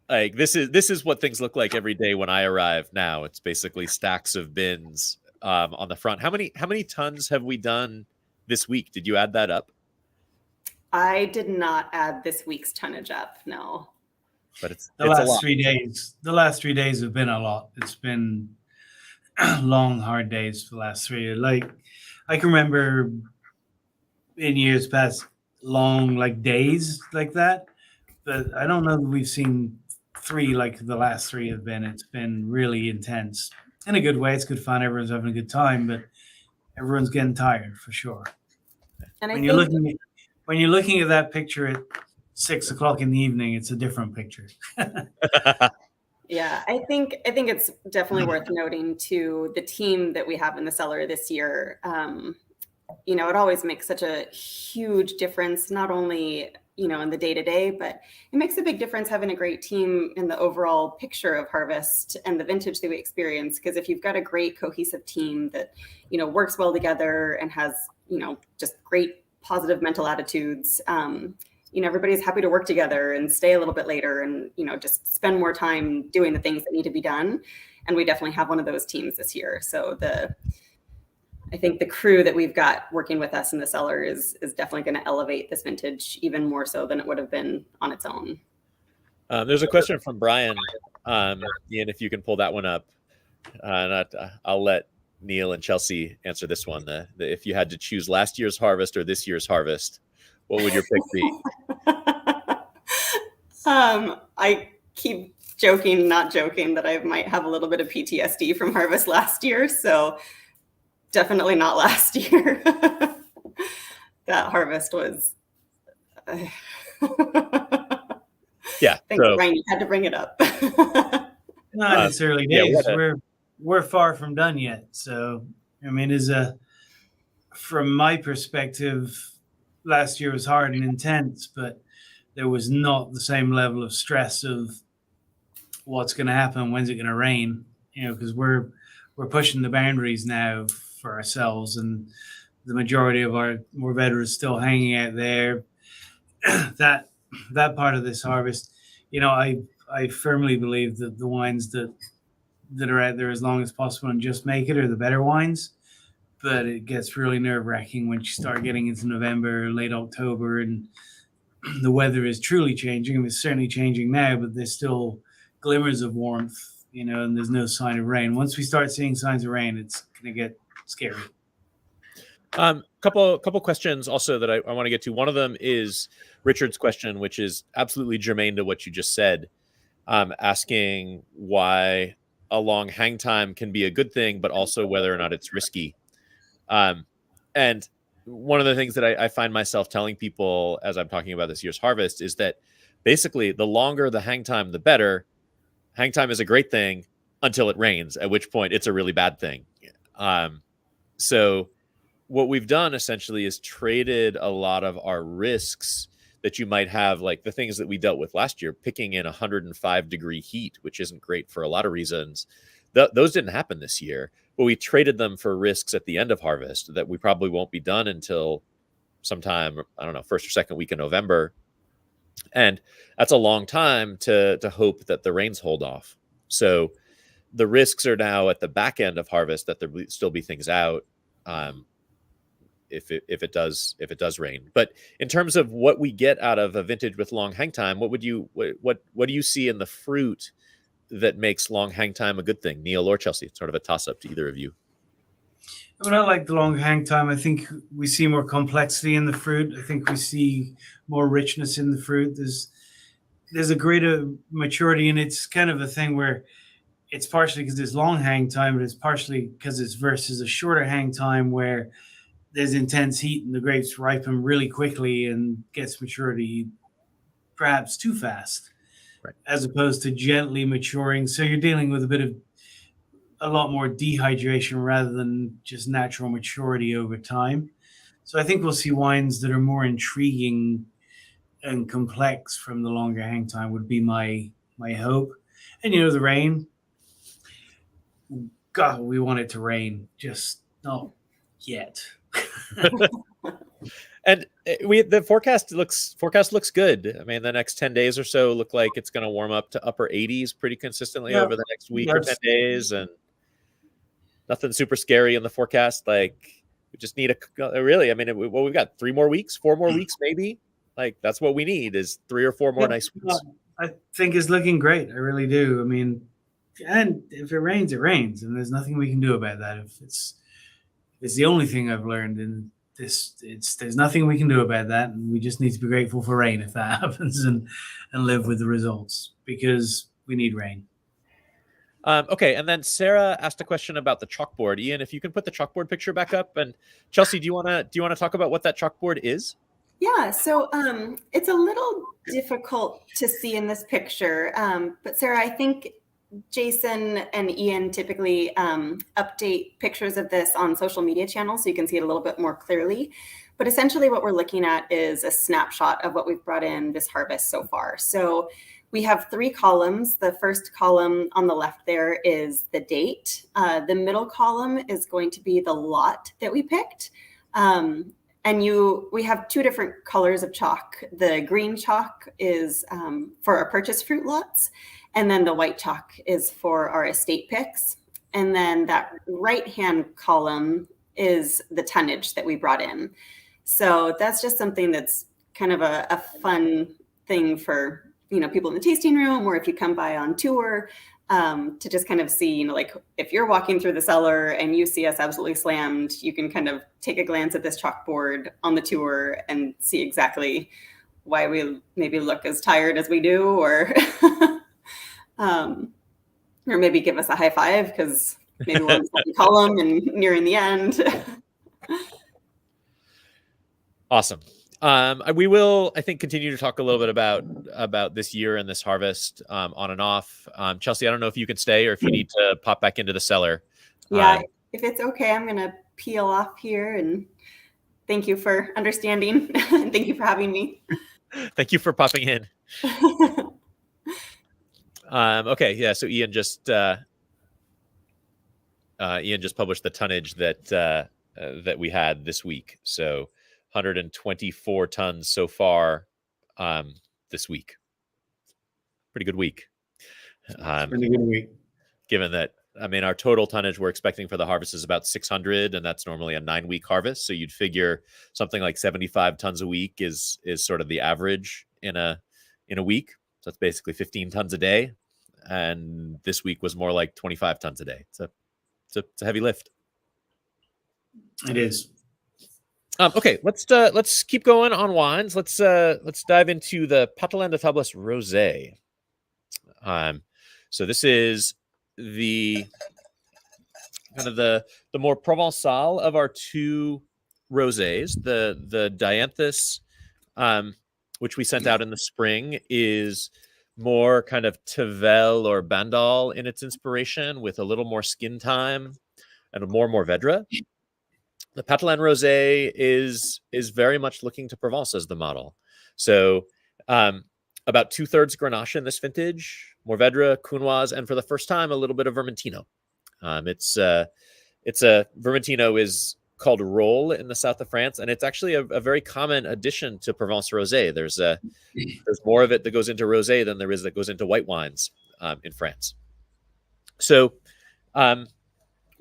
like this is what things look like every day when I arrive now. It's basically stacks of bins on the front. How many tons have we done this week? Did you add that up? I did not add this week's tonnage up, no. But it's The a last lot. 3 days. The last 3 days have been a lot. It's been long, hard days for the last 3. Like I can remember in years past, long days like that. But I don't know that we've seen 3 like the last 3 have been. It's been really intense in a good way. It's good fun. Everyone's having a good time, but everyone's getting tired for sure. And When you're looking at that picture at 6 o'clock in the evening, it's a different picture. Yeah, I think it's definitely worth noting to the team that we have in the cellar this year. It always makes such a huge difference, not only in the day-to-day, but it makes a big difference having a great team in the overall picture of harvest and the vintage that we experience. Because if you've got a great cohesive team that works well together and has just great positive mental attitudes, everybody's happy to work together and stay a little bit later and just spend more time doing the things that need to be done. And we definitely have one of those teams this year. So I think the crew that we've got working with us in the cellar is definitely going to elevate this vintage even more so than it would have been on its own. There's a question from Brian. Ian, if you can pull that one up. I'll let Neil and Chelsea answer this one. If you had to choose last year's harvest or this year's harvest, what would your pick be? I keep joking, not joking, that I might have a little bit of PTSD from harvest last year. So definitely not last year. That harvest was. Yeah. Thanks, Ryan. You had to bring it up. Not it's early days. We're far from done yet. So from my perspective, last year was hard and intense, but there was not the same level of stress of what's going to happen, when's it going to rain, because we're pushing the boundaries now for ourselves, and the majority of our more veterans still hanging out there. That part of this harvest, I firmly believe that the wines that are out there as long as possible and just make it are the better wines. But it gets really nerve-wracking when you start getting into November, late October, and the weather is truly changing. It's certainly changing now, but there's still glimmers of warmth, and there's no sign of rain. Once we start seeing signs of rain, it's going to get scary. Couple questions also that I want to get to. One of them is Richard's question, which is absolutely germane to what you just said, asking why a long hang time can be a good thing, but also whether or not it's risky. And one of the things that I find myself telling people as I'm talking about this year's harvest is that basically the longer the hang time, the better. Hang time is a great thing until it rains, at which point it's a really bad thing. So what we've done essentially is traded a lot of our risks that you might have, like the things that we dealt with last year, picking in 105-degree heat, which isn't great for a lot of reasons. Those didn't happen this year, but we traded them for risks at the end of harvest that we probably won't be done until sometime, I don't know, first or second week in November. And that's a long time to hope that the rains hold off. So the risks are now at the back end of harvest that there will still be things out if it does rain. But in terms of what we get out of a vintage with long hang time, what do you see in the fruit that makes long hang time a good thing? Neil or Chelsea? It's sort of a toss up to either of you. I mean, I like the long hang time. I think we see more complexity in the fruit. I think we see more richness in the fruit. There's a greater maturity, and it's kind of a thing where it's partially because there's long hang time, but it's partially because it's versus a shorter hang time where there's intense heat and the grapes ripen really quickly and gets maturity perhaps too fast, right, as opposed to gently maturing. So you're dealing with a lot more dehydration rather than just natural maturity over time. So I think we'll see wines that are more intriguing and complex from the longer hang time would be my hope. And the rain, God, we want it to rain, just not yet. And the forecast looks good. I mean, the next 10 days or so look like it's going to warm up to upper 80s pretty consistently over the next week or 10 days, and nothing super scary in the forecast. Like, we just need we've got 3 more weeks, 4 more weeks, maybe. Like, that's what we need is 3 or 4 more nice weeks. I think it's looking great. I really do. I mean, and if it rains, and there's nothing we can do about that. If it's the only thing I've learned in this, there's nothing we can do about that, and we just need to be grateful for rain if that happens, and live with the results, because we need rain. Okay, and then Sarah asked a question about the chalkboard. Ian, if you can put the chalkboard picture back up, and Chelsea, do you want to talk about what that chalkboard is? Yeah, so it's a little difficult to see in this picture, but Sarah, I think Jason and Ian typically update pictures of this on social media channels so you can see it a little bit more clearly. But essentially what we're looking at is a snapshot of what we've brought in this harvest so far. So we have 3 columns. The first column on the left there is the date. The middle column is going to be the lot that we picked. We have 2 different colors of chalk. The green chalk is for our purchase fruit lots, and then the white chalk is for our estate picks. And then that right-hand column is the tonnage that we brought in. So that's just something that's kind of a fun thing for people in the tasting room, or if you come by on tour, to just kind of see, like if you're walking through the cellar and you see us absolutely slammed, you can kind of take a glance at this chalkboard on the tour and see exactly why we maybe look as tired as we do, or or maybe give us a high five because maybe we're in the second column and nearing the end. Awesome. We will, I think, continue to talk a little bit about this year and this harvest on and off. Chelsea, I don't know if you can stay or if you need to pop back into the cellar. Yeah, if it's okay, I'm going to peel off here, and thank you for understanding. Thank you for having me. Thank you for popping in. Okay, yeah. So Ian just published the tonnage that we had this week. So 124 tons so far this week. Pretty good week. Pretty good week. Given that, our total tonnage we're expecting for the harvest is about 600, and that's normally a 9-week harvest. So you'd figure something like 75 tons a week is sort of the average in a week. So that's basically 15 tons a day. And this week was more like 25 tons a day. It's a heavy lift. It is. Okay, let's keep going on wines. Let's dive into the Patelin de Tablas rosé. So this is the kind of the more Provençal of our 2 rosés. The Dianthus, which we sent out in the spring, is more kind of Tavel or Bandol in its inspiration, with a little more skin time and more Mourvedre. the Patelin Rosé is very much looking to Provence as the model. So about 2/3 Grenache in this vintage, Mourvèdre, Counoise, and for the first time, a little bit of Vermentino. It's a Vermentino is called Rolle in the south of France, and it's actually a very common addition to Provence Rosé. There's more of it that goes into rosé than there is that goes into white wines in France. So, when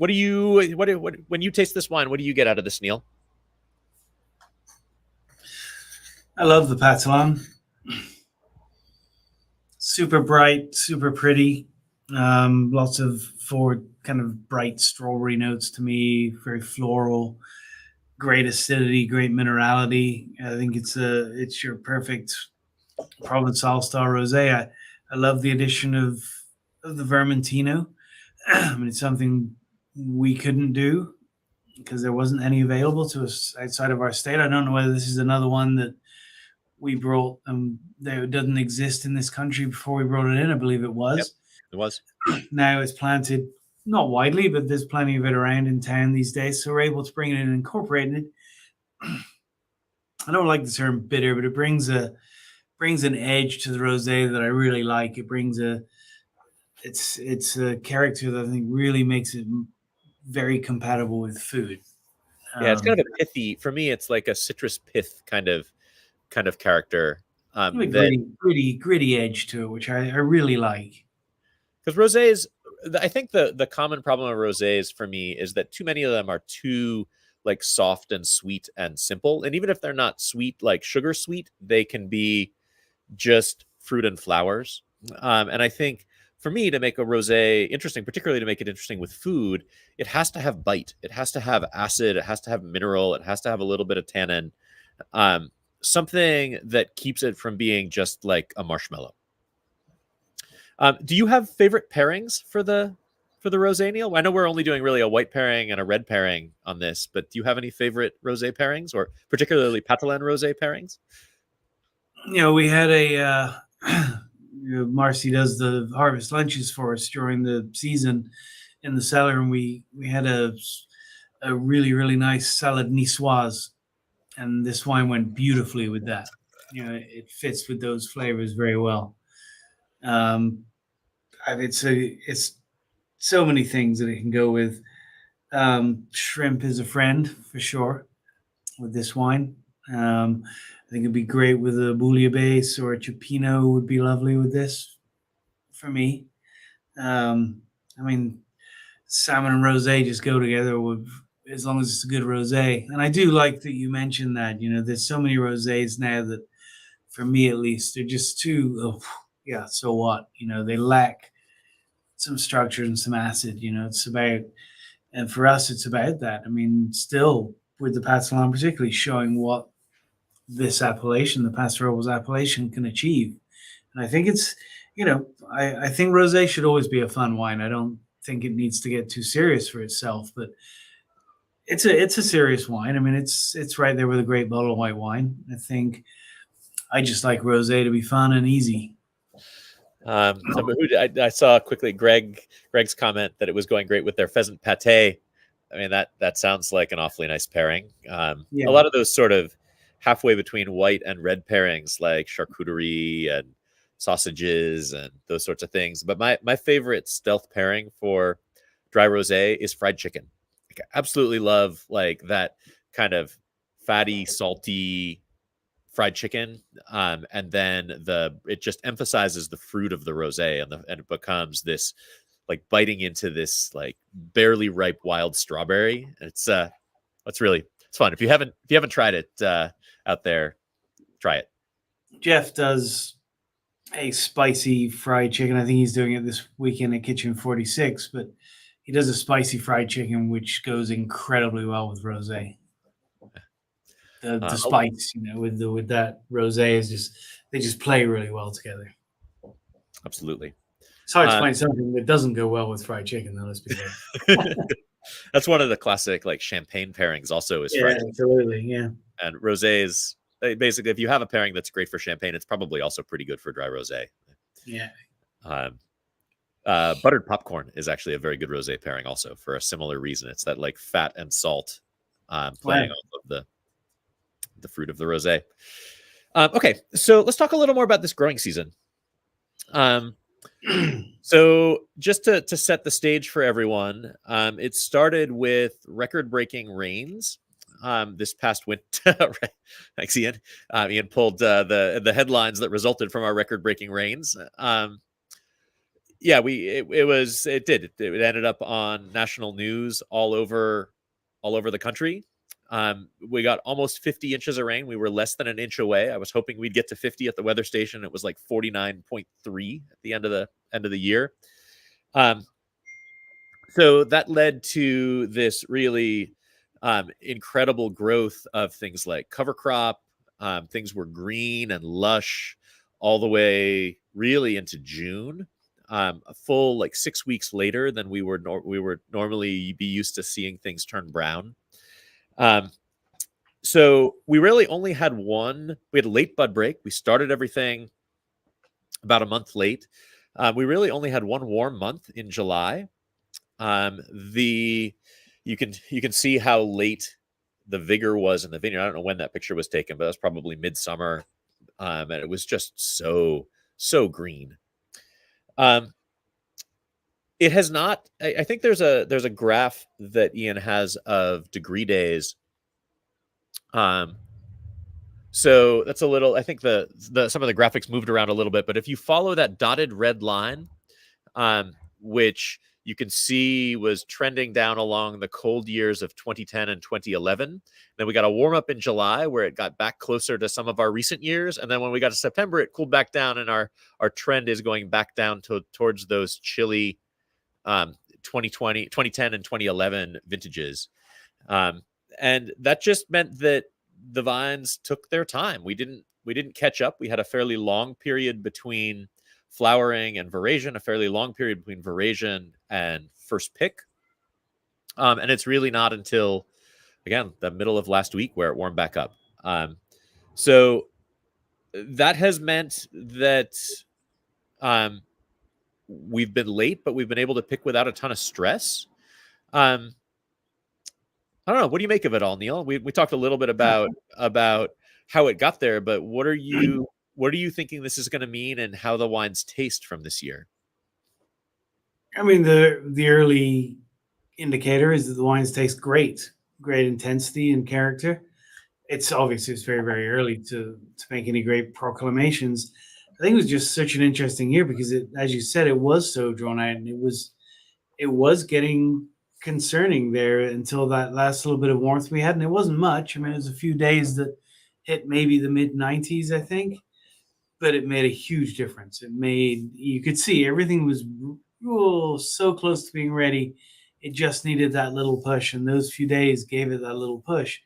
you taste this wine, what do you get out of this, Neil? I love the Patelin. Super bright, super pretty. Lots of forward kind of bright strawberry notes to me, very floral, great acidity, great minerality. I think it's your perfect Provençal style rosé. I love the addition of the Vermentino. I mean, it's something we couldn't do because there wasn't any available to us outside of our state. I don't know whether this is another one that we brought that doesn't exist in this country before we brought it in. I believe it was. Yep, it was. Now it's planted not widely, but there's plenty of it around in town these days. So we're able to bring it in and incorporate it. I don't like the term bitter, but it brings an edge to the rosé that I really like. It brings it's a character that I think really makes it very compatible with food. Yeah, it's kind of a pithy. For me, it's like a citrus pith kind of character. Gritty edge to it, which I really like. Because rosés, I think the common problem of rosés for me is that too many of them are too like soft and sweet and simple. And even if they're not sweet, like sugar sweet, they can be just fruit and flowers. And I think for me to make a rosé interesting, particularly to make it interesting with food, it has to have bite. It has to have acid. It has to have mineral. It has to have a little bit of tannin. Something that keeps it from being just like a marshmallow. Do you have favorite pairings for the rosé, Neil? I know we're only doing really a white pairing and a red pairing on this, but do you have any favorite rosé pairings, or particularly Patelin rosé pairings? You know, we had Marcy does the harvest lunches for us during the season in the cellar, and we had a really, really nice salad niçoise, and this wine went beautifully with that. You know, it fits with those flavors very well. It's so many things that it can go with. Shrimp is a friend for sure with this wine. I think it'd be great with a bouillabaisse, or a cioppino would be lovely with this for me. I mean, salmon and rosé just go together as long as it's a good rosé. And I do like that you mentioned that, you know, there's so many rosés now that, for me at least, they're just too, so what? You know, they lack some structure and some acid. You know, and for us, it's about that. I mean, still with the Patelin particularly showing what this appellation, the Pasteur's appellation, can achieve. And I think it's, you know, I think rosé should always be a fun wine. I don't think it needs to get too serious for itself, but it's a serious wine. I mean, it's right there with a great bottle of white wine. I just like rosé to be fun and easy. I saw quickly Greg's comment that it was going great with their pheasant pâté. I mean, that sounds like an awfully nice pairing. A lot of those sort of halfway between white and red pairings, like charcuterie and sausages and those sorts of things. But my favorite stealth pairing for dry rosé is fried chicken. Like, I absolutely love like that kind of fatty, salty fried chicken, and then it just emphasizes the fruit of the rosé, and it becomes this like biting into this like barely ripe wild strawberry. It's fun. If you haven't tried it out there, try it. Jeff does a spicy fried chicken. I think he's doing it this weekend at Kitchen 46, but he does a spicy fried chicken which goes incredibly well with rosé. The spice, you know, with that rosé they just play really well together. Absolutely. It's hard to find something that doesn't go well with fried chicken, though. Let's be fair. That's one of the classic like champagne pairings. Also, is fried chicken. Absolutely, yeah. And rosés, basically, if you have a pairing that's great for champagne, it's probably also pretty good for dry rosé. Yeah. Buttered popcorn is actually a very good rosé pairing, also for a similar reason. It's that like fat and salt playing off of the fruit of the rosé. Okay, so let's talk a little more about this growing season. So just to set the stage for everyone, it started with record-breaking rains this past winter. Thanks, Ian. Ian pulled the headlines that resulted from our record-breaking rains. Yeah, it ended up on national news all over the country. We got almost 50 inches of rain. We were less than an inch away. I was hoping we'd get to 50 at the weather station. It was like 49.3 at the end of the year. So that led to this really incredible growth of things like cover crop. Things were green and lush all the way really into June. A full like 6 weeks later than we would normally be used to seeing things turn brown. So we really only had we had a late bud break. We started everything about a month late. We really only had one warm month in July. You can see how late the vigor was in the vineyard. I don't know when that picture was taken, but that's probably midsummer. And it was just so green. It has not. I think there's a graph that Ian has of degree days. So that's a little. I think some of the graphics moved around a little bit, but if you follow that dotted red line, which you can see was trending down along the cold years of 2010 and 2011. Then we got a warm up in July where it got back closer to some of our recent years. And then when we got to September, it cooled back down, and our trend is going back down towards those chilly 2010 and 2011 vintages. And that just meant that the vines took their time. We didn't catch up. We had a fairly long period between flowering and veraison, a fairly long period between veraison and first pick. And it's really not until, again, the middle of last week where it warmed back up. So that has meant that we've been late, but we've been able to pick without a ton of stress. I don't know. What do you make of it all, Neil? We talked a little bit about how it got there, but what are you thinking this is going to mean, and how the wines taste from this year? I mean, the early indicator is that the wines taste great intensity and character. It's very, very early to make any great proclamations. I think it was just such an interesting year because as you said, it was so drawn out, and it was getting concerning there until that last little bit of warmth we had, and it wasn't much. I mean, it was a few days that hit maybe the mid 90s, I think, but it made a huge difference. You could see everything was so close to being ready. It just needed that little push, and those few days gave it that little push.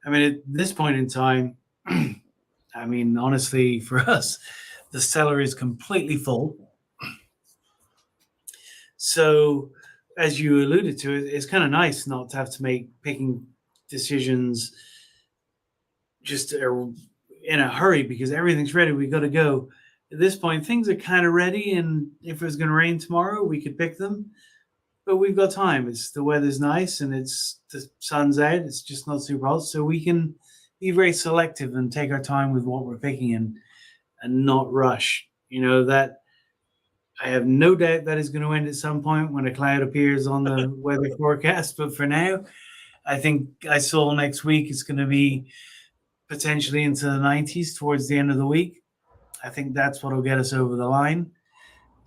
I mean, at this point in time, I mean, honestly, for us, the cellar is completely full. So, as you alluded to, it's kind of nice not to have to make picking decisions just in a hurry because everything's ready. We got to go. At this point, things are kind of ready, and if it was going to rain tomorrow, we could pick them. But we've got time. The weather's nice, and the sun's out. It's just not super hot, so we can be very selective and take our time with what we're picking and not rush. You know, that I have no doubt that is going to end at some point when a cloud appears on the weather forecast. But for now, I think I saw next week it's going to be potentially into the 90s towards the end of the week. I think that's what will get us over the line.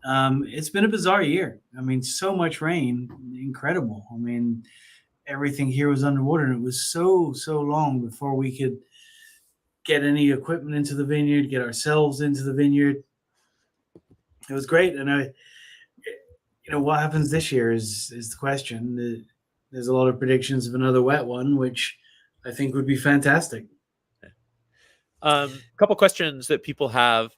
It's been a bizarre year. I mean, so much rain, incredible. I mean, everything here was underwater, and it was so long before we could get any equipment into the vineyard, get ourselves into the vineyard. It was great. And what happens this year is the question. There's a lot of predictions of another wet one, which I think would be fantastic. A couple questions that people have.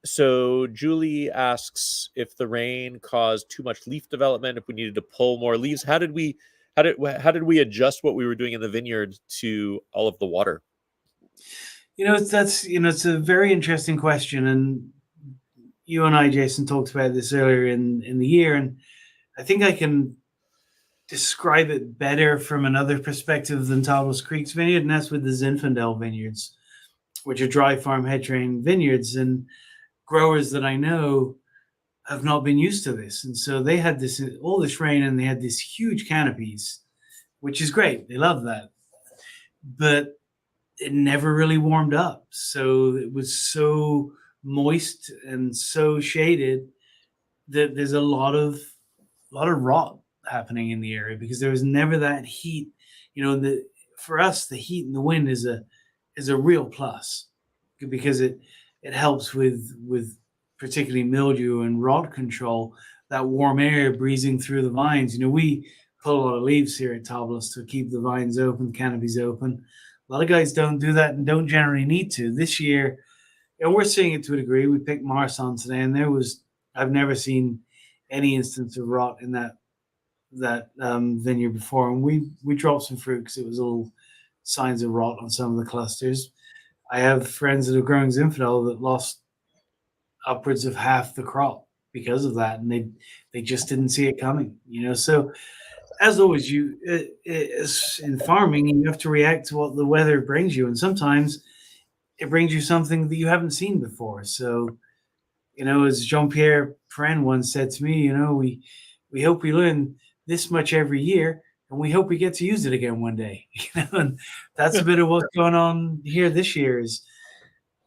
So Julie asks if the rain caused too much leaf development, if we needed to pull more leaves. How did we adjust what we were doing in the vineyard to all of the water? It's a very interesting question, and you and I, Jason, talked about this earlier in the year, and I think I can describe it better from another perspective than Tablas Creek's vineyard, and that's with the Zinfandel vineyards, which are dry farm head train vineyards. And growers that I know have not been used to this. And so they had all this rain, and they had these huge canopies, which is great. They love that. But it never really warmed up. So it was so moist and so shaded that there's a lot of rot happening in the area because there was never that heat. For us, the heat and the wind is a real plus because it helps with particularly mildew and rot control. That warm air breezing through the vines. We pull a lot of leaves here at Tablas to keep the vines open, canopies open. A lot of guys don't do that and don't generally need to. This year, and we're seeing it to a degree. We picked Marsan today, and I've never seen any instance of rot in that vineyard before. And we dropped some fruit because it was all signs of rot on some of the clusters. I have friends that are growing Zinfandel that lost upwards of half the crop because of that, and they just didn't see it coming. So as always, in farming, you have to react to what the weather brings you, and sometimes it brings you something that you haven't seen before. So, as Jean-Pierre Perrin once said to me, we hope we learn this much every year, and we hope we get to use it again one day. And that's a bit of what's going on here this year.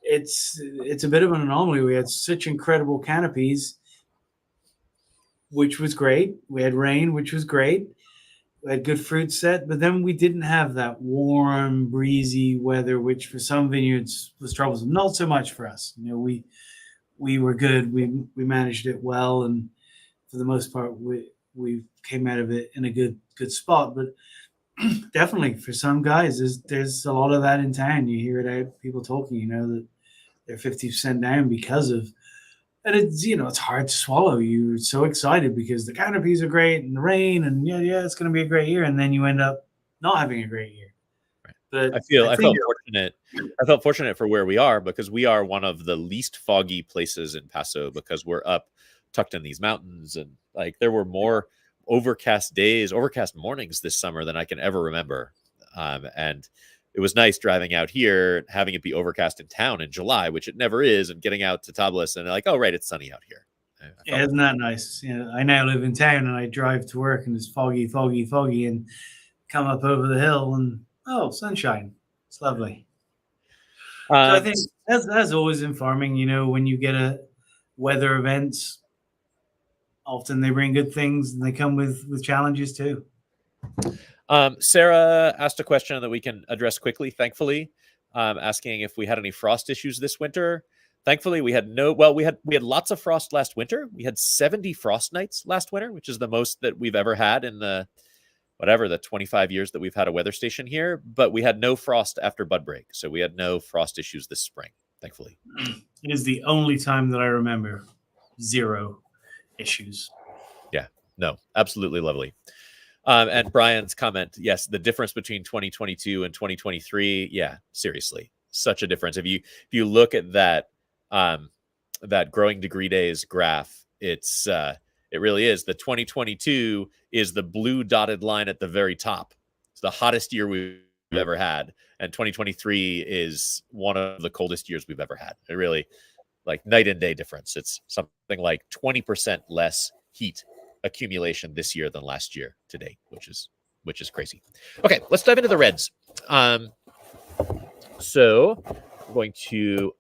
It's a bit of an anomaly. We had such incredible canopies, which was great. We had rain, which was great. We had good fruit set, but then we didn't have that warm, breezy weather, which for some vineyards was troublesome. Not so much for us. We were good. We managed it well, and for the most part, we came out of it in a good spot. But definitely for some guys, there's a lot of that in town. You hear it out, people talking, that they're 50% down because of. And it's hard to swallow. You're so excited because the canopies are great and the rain and it's going to be a great year. And then you end up not having a great year. Right. But I felt fortunate. I felt fortunate for where we are because we are one of the least foggy places in Paso because we're up tucked in these mountains. And there were more overcast days, overcast mornings this summer than I can ever remember. And it was nice driving out here, having it be overcast in town in July, which it never is, and getting out to Tablas and oh, right, it's sunny out here. Isn't that nice? I now live in town and I drive to work and it's foggy, and come up over the hill and sunshine. It's lovely. So I think as always in farming, when you get a weather events, often they bring good things and they come with challenges too. Sarah asked a question that we can address quickly, thankfully, asking if we had any frost issues this winter. Thankfully, we had we had lots of frost last winter. We had 70 frost nights last winter, which is the most that we've ever had in the 25 years that we've had a weather station here. But we had no frost after bud break. So we had no frost issues this spring, thankfully. It is the only time that I remember 0 issues. Yeah, no, absolutely lovely. And Brian's comment, yes, the difference between 2022 and 2023, yeah, seriously, such a difference. If you look at that that growing degree days graph, it really is. The 2022 is the blue dotted line at the very top. It's the hottest year we've ever had, and 2023 is one of the coldest years we've ever had. It really, night and day difference. It's something like 20% less heat accumulation this year than last year to date, which is crazy. Okay, let's dive into the reds. So I'm going to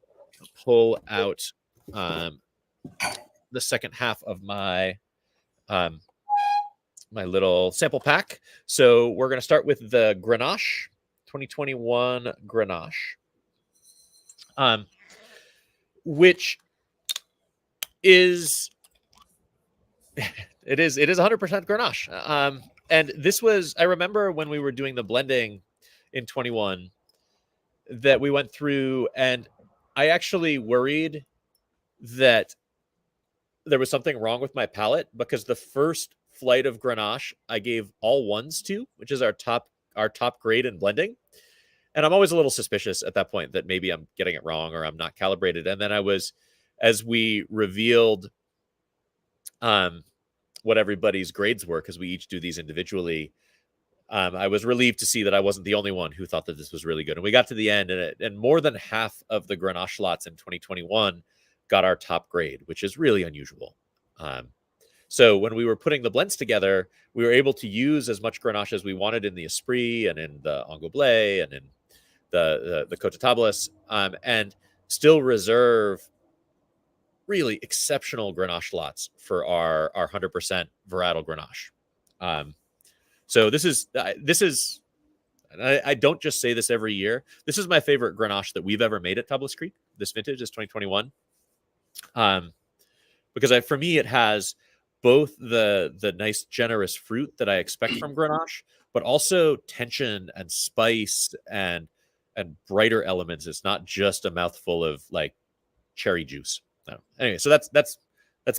pull out the second half of my my little sample pack. So we're going to start with the Grenache, 2021 Grenache, which is it is 100% Grenache. And this was, I remember when we were doing the blending in 21 that we went through, and I actually worried that there was something wrong with my palate because the first flight of Grenache I gave all ones to, which is our top grade in blending. And I'm always a little suspicious at that point that maybe I'm getting it wrong or I'm not calibrated. And then as we revealed what everybody's grades were, because we each do these individually, I was relieved to see that I wasn't the only one who thought that this was really good. And we got to the end, and more than half of the grenache lots in 2021 got our top grade, which is really unusual. So when we were putting the blends together, we were able to use as much grenache as we wanted in the Esprit and in the Angoublé and in the Côte Tablas, and still reserve really exceptional grenache lots for our 100% varietal grenache. So this is, I don't just say this every year. This is my favorite grenache that we've ever made at Tablas Creek. This vintage is 2021. Because for me, it has both the nice, generous fruit that I expect from grenache, but also tension and spice and brighter elements. It's not just a mouthful of like cherry juice. No. Anyway, so that's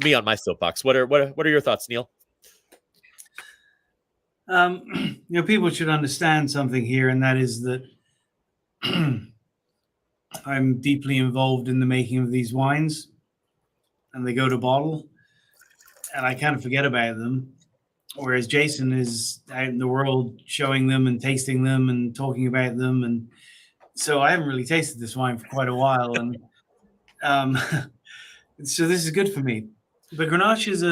me on my soapbox. What are your thoughts, Neil? People should understand something here, and that is that I'm deeply involved in the making of these wines, and they go to bottle, and I kind of forget about them. Whereas Jason is out in the world showing them and tasting them and talking about them, and so I haven't really tasted this wine for quite a while, and so this is good for me. But Grenache is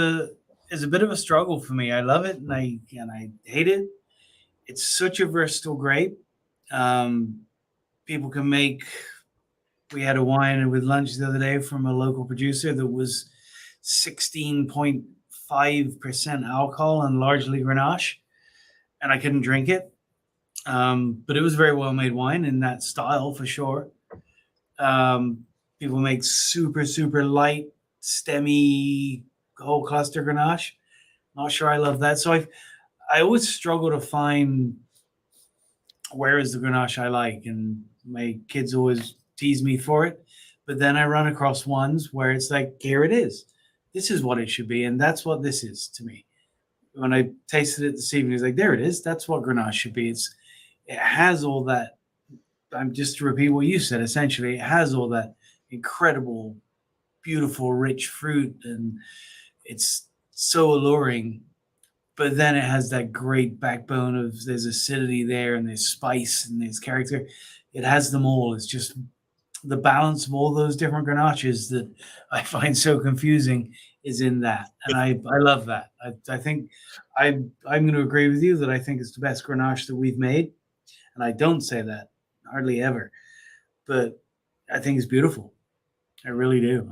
a bit of a struggle for me. I love it and I hate it. It's such a versatile grape. People can make. We had a wine with lunch the other day from a local producer that was 16.5% alcohol and largely Grenache, and I couldn't drink it. But it was very well made wine in that style for sure. People make super, super light, stemmy, whole cluster Grenache. Not sure I love that. So I always struggle to find where is the Grenache I like, and my kids always tease me for it. But then I run across ones where it's like, here it is. This is what it should be, and that's what this is to me. When I tasted it this evening, it's like, there it is. That's what Grenache should be. It has all that. I'm just to repeat what you said. Essentially, it has all that incredible, beautiful, rich fruit, and it's so alluring. But then it has that great backbone of there's acidity there, and there's spice, and there's character. It has them all. It's just the balance of all those different Grenaches that I find so confusing is in that. And I love that. I think I'm going to agree with you that I think it's the best Grenache that we've made. And I don't say that hardly ever, but I think it's beautiful. I really do.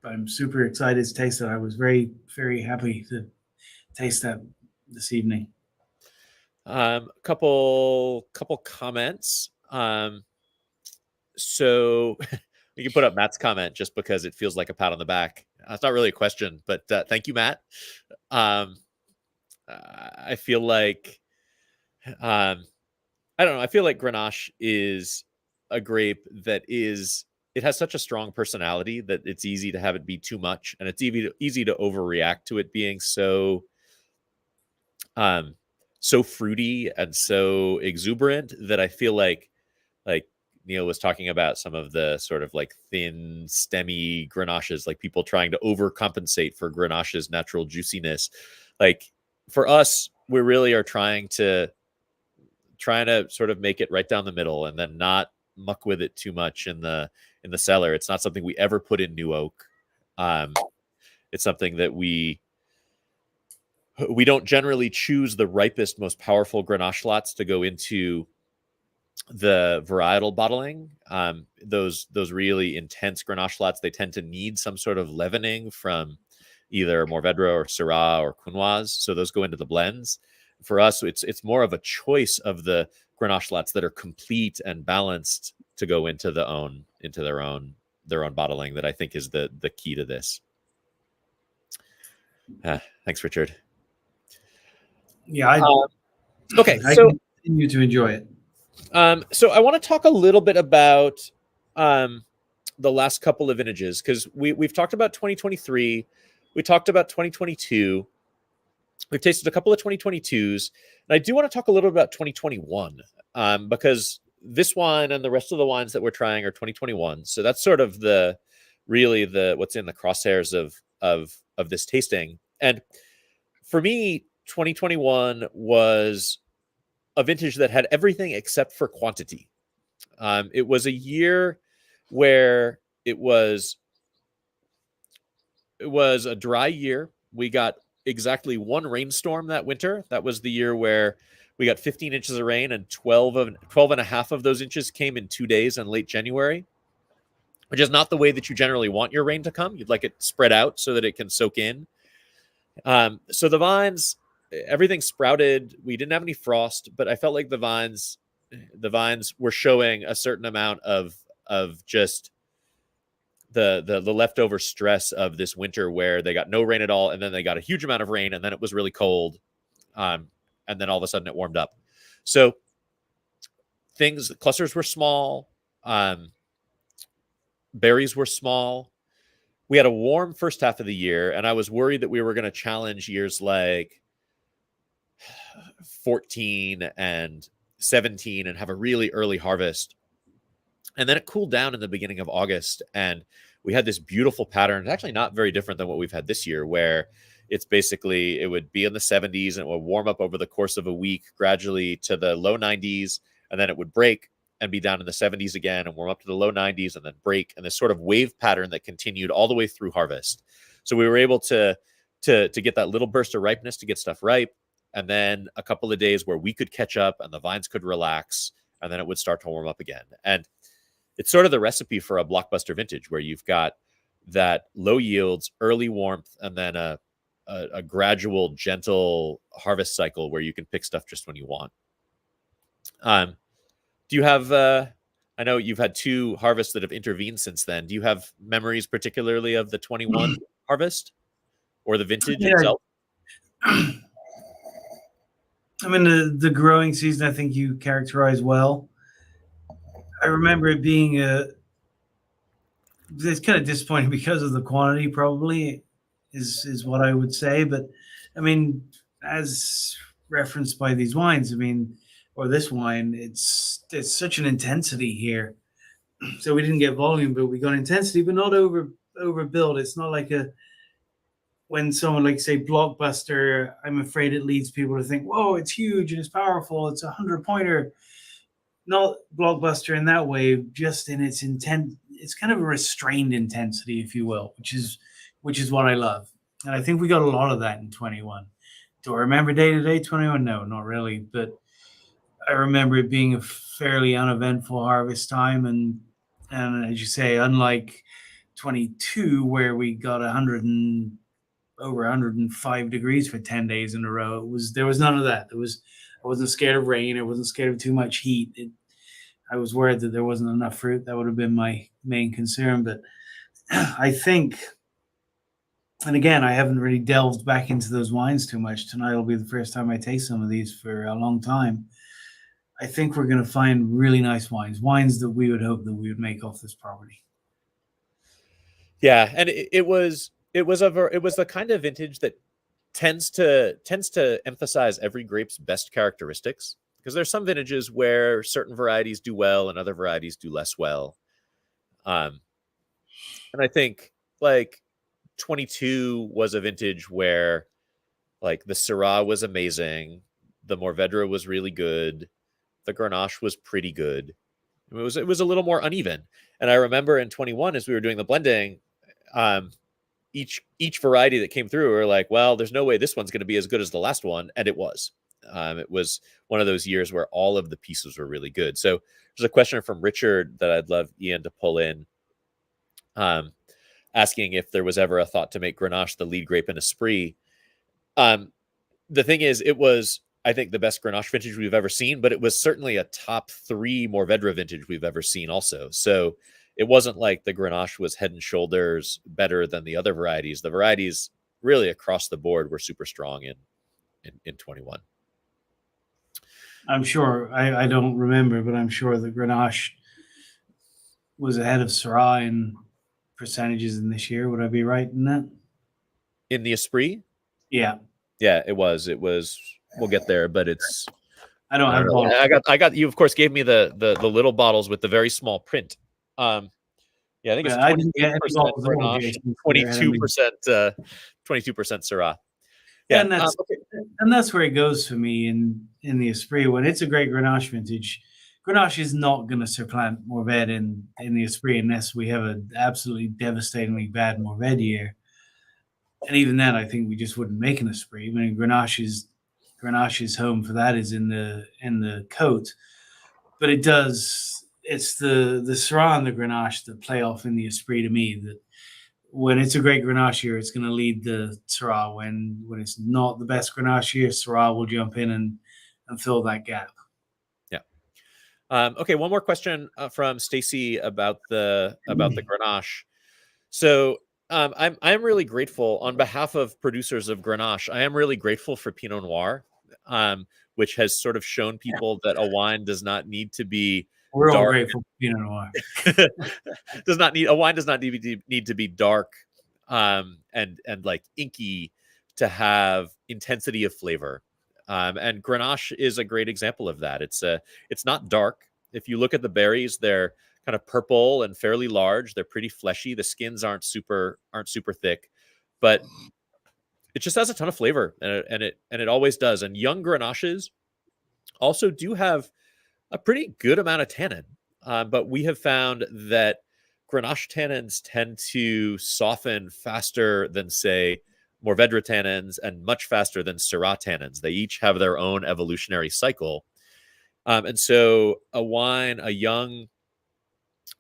I'm super excited to taste it. I was very, very happy to taste that this evening. Couple comments. So you can put up Matt's comment just because it feels like a pat on the back. It's not really a question, but thank you, Matt. I feel like, I don't know. I feel like Grenache is a grape that it has such a strong personality that it's easy to have it be too much, and it's easy to overreact to it being so fruity and so exuberant that I feel like Neil was talking about some of the sort of like thin, stemmy Grenaches, like people trying to overcompensate for Grenache's natural juiciness. Like for us, we really are trying to sort of make it right down the middle and then not muck with it too much in the cellar. It's not something we ever put in new oak. It's something that we don't generally choose the ripest, most powerful Grenache lots to go into the varietal bottling. Those really intense Grenache lots, they tend to need some sort of leavening from either Mourvedre or Syrah or Counoise. So those go into the blends. For us, it's more of a choice of the Grenache lots that are complete and balanced to go into their own bottling that I think is the key to this. Thanks, Richard. Yeah. Okay. I So continue to enjoy it. So I want to talk a little bit about the last couple of vintages, because we've talked about 2023, we talked about 2022, we've tasted a couple of 2022s, and I do want to talk a little about 2021, because this wine and the rest of the wines that we're trying are 2021. So that's sort of what's in the crosshairs of this tasting. And for me, 2021 was a vintage that had everything except for quantity. It was a year where it was a dry year. We got exactly one rainstorm that winter. That was the year where we got 15 inches of rain, and 12 and a half of those inches came in 2 days in late January, which is not the way that you generally want your rain to come. You'd like it spread out so that it can soak in. So the vines, everything sprouted. We didn't have any frost, but I felt like the vines were showing a certain amount of just the leftover stress of this winter where they got no rain at all, and then they got a huge amount of rain, and then it was really cold, and then all of a sudden it warmed up. So clusters were small, berries were small. We had a warm first half of the year, and I was worried that we were going to challenge years like 14 and 17 and have a really early harvest. And then it cooled down in the beginning of August, and we had this beautiful pattern. It's actually not very different than what we've had this year, where it's basically, it would be in the 70s and it would warm up over the course of a week, gradually to the low 90s, and then it would break and be down in the 70s again and warm up to the low 90s and then break, and this sort of wave pattern that continued all the way through harvest. So we were able to get that little burst of ripeness to get stuff ripe, and then a couple of days where we could catch up and the vines could relax, and then it would start to warm up again. And it's sort of the recipe for a blockbuster vintage, where you've got that low yields, early warmth, and then a gradual, gentle harvest cycle where you can pick stuff just when you want. Do you have, I know you've had 2 harvests that have intervened since then. Do you have memories particularly of the 21 harvest or the vintage itself? I mean, the growing season, I think you characterize well. I remember it being it's kind of disappointing because of the quantity, probably is what I would say. But I mean, as referenced by these wines, I mean, or this wine, it's such an intensity here. So we didn't get volume, but we got intensity, but not overbuilt. It's not like when someone like say Blockbuster, I'm afraid it leads people to think, whoa, it's huge and it's powerful. It's 100-pointer. Not Blockbuster in that way, just in its intent. It's kind of a restrained intensity, if you will, which is what I love. And I think we got a lot of that in 21. Do I remember day-to-day 21? No, not really. But I remember it being a fairly uneventful harvest time. And as you say, unlike 22, where we got over 105 degrees for 10 days in a row, there was none of that. I wasn't scared of rain. I wasn't scared of too much heat. I was worried that there wasn't enough fruit. That would have been my main concern. But I think, and again, I haven't really delved back into those wines too much. Tonight will be the first time I taste some of these for a long time. I think we're going to find really nice wines that we would hope that we would make off this property. Yeah, and it was the kind of vintage that tends to emphasize every grape's best characteristics, because there's some vintages where certain varieties do well and other varieties do less well. And I think like 22 was a vintage where like the Syrah was amazing, the Mourvedre was really good, the Grenache was pretty good. It was a little more uneven. And I remember in 21, as we were doing the blending, each variety that came through, we were like, well, there's no way this one's going to be as good as the last one. And it was. It was one of those years where all of the pieces were really good. So there's a question from Richard that I'd love Ian to pull in, asking if there was ever a thought to make Grenache the lead grape in Esprit. The thing is, it was, I think, the best Grenache vintage we've ever seen, but it was certainly a top 3 Mourvedre vintage we've ever seen also. So it wasn't like the Grenache was head and shoulders better than the other varieties. The varieties really across the board were super strong in 21. I'm sure, I don't remember, but I'm sure the Grenache was ahead of Syrah in percentages in this year. Would I be right in that? In the Esprit? Yeah. Yeah, it was. We'll get there, but it's. I don't have. I got. You of course gave me the little bottles with the very small print. Yeah, I think it's 28% Grenache, 22% Syrah. Yeah. And that's where it goes for me in the Esprit. When it's a great Grenache vintage, Grenache is not going to supplant Mourvèdre in the Esprit unless we have an absolutely devastatingly bad Mourvèdre year. And even then, I think we just wouldn't make an Esprit. I mean, Grenache's home for that is in the coat, but it's the Syrah and the Grenache that play off in the Esprit to me. That when it's a great Grenache year, it's going to lead the Syrah. When it's not the best Grenache year, Syrah will jump in and fill that gap. Yeah. Okay. One more question from Stacy about the Grenache. So I'm really grateful on behalf of producers of Grenache. I am really grateful for Pinot Noir, which has sort of shown people that a wine does not need to be We're dark. all grateful for Pinot Noir. A wine does not need to be dark and like inky to have intensity of flavor. And Grenache is a great example of that. It's not dark. If you look at the berries, they're kind of purple and fairly large. They're pretty fleshy. The skins aren't super thick, but it just has a ton of flavor, and it always does. And young Grenaches also do have a pretty good amount of tannin, but we have found that Grenache tannins tend to soften faster than, say, Mourvèdre tannins, and much faster than Syrah tannins. They each have their own evolutionary cycle, and so a young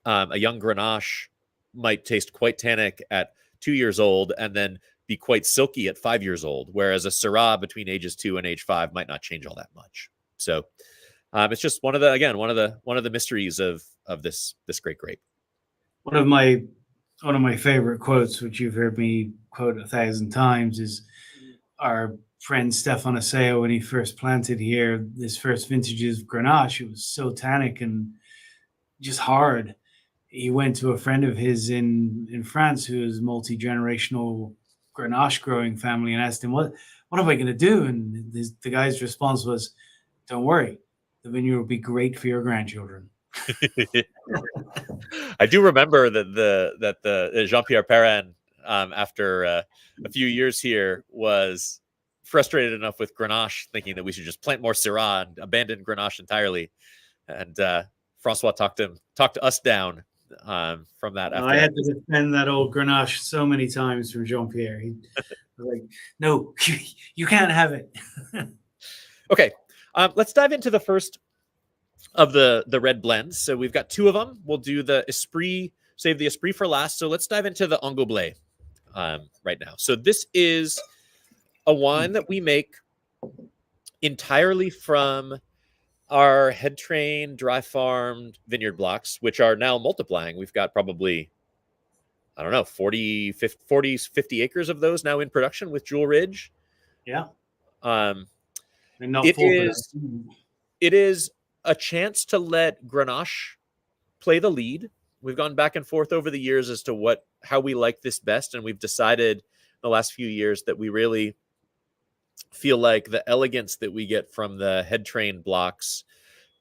Grenache might taste quite tannic at 2 years old, and then be quite silky at 5 years old, whereas a Syrah between ages 2 and age 5 might not change all that much. So it's just one of the mysteries of this great grape. One of my favorite quotes, which you've heard me quote 1,000 times, is our friend Stefan Aseo when he first planted here. His first vintages of Grenache, it was so tannic and just hard. He went to a friend of his in France who is multi-generational Grenache growing family and asked him, what am I going to do? And the guy's response was, don't worry, the vineyard will be great for your grandchildren. I do remember that the Jean-Pierre Perrin, after a few years here, was frustrated enough with Grenache, thinking that we should just plant more Syrah and abandon Grenache entirely. And Francois talked us down from that. After I had to defend that old Grenache so many times from Jean-Pierre. He was like, no, you can't have it. Okay, let's dive into the first of the red blends. So we've got two of them. We'll do the Esprit, save the Esprit for last. So let's dive into the Angoublé right now. So this is a wine that we make entirely from our head train dry farmed vineyard blocks, which are now multiplying. We've got probably, I don't know, 50 acres of those now in production with Jewel Ridge. Yeah. It is a chance to let Grenache play the lead. We've gone back and forth over the years as to how we like this best, and we've decided in the last few years that we really feel like the elegance that we get from the head train blocks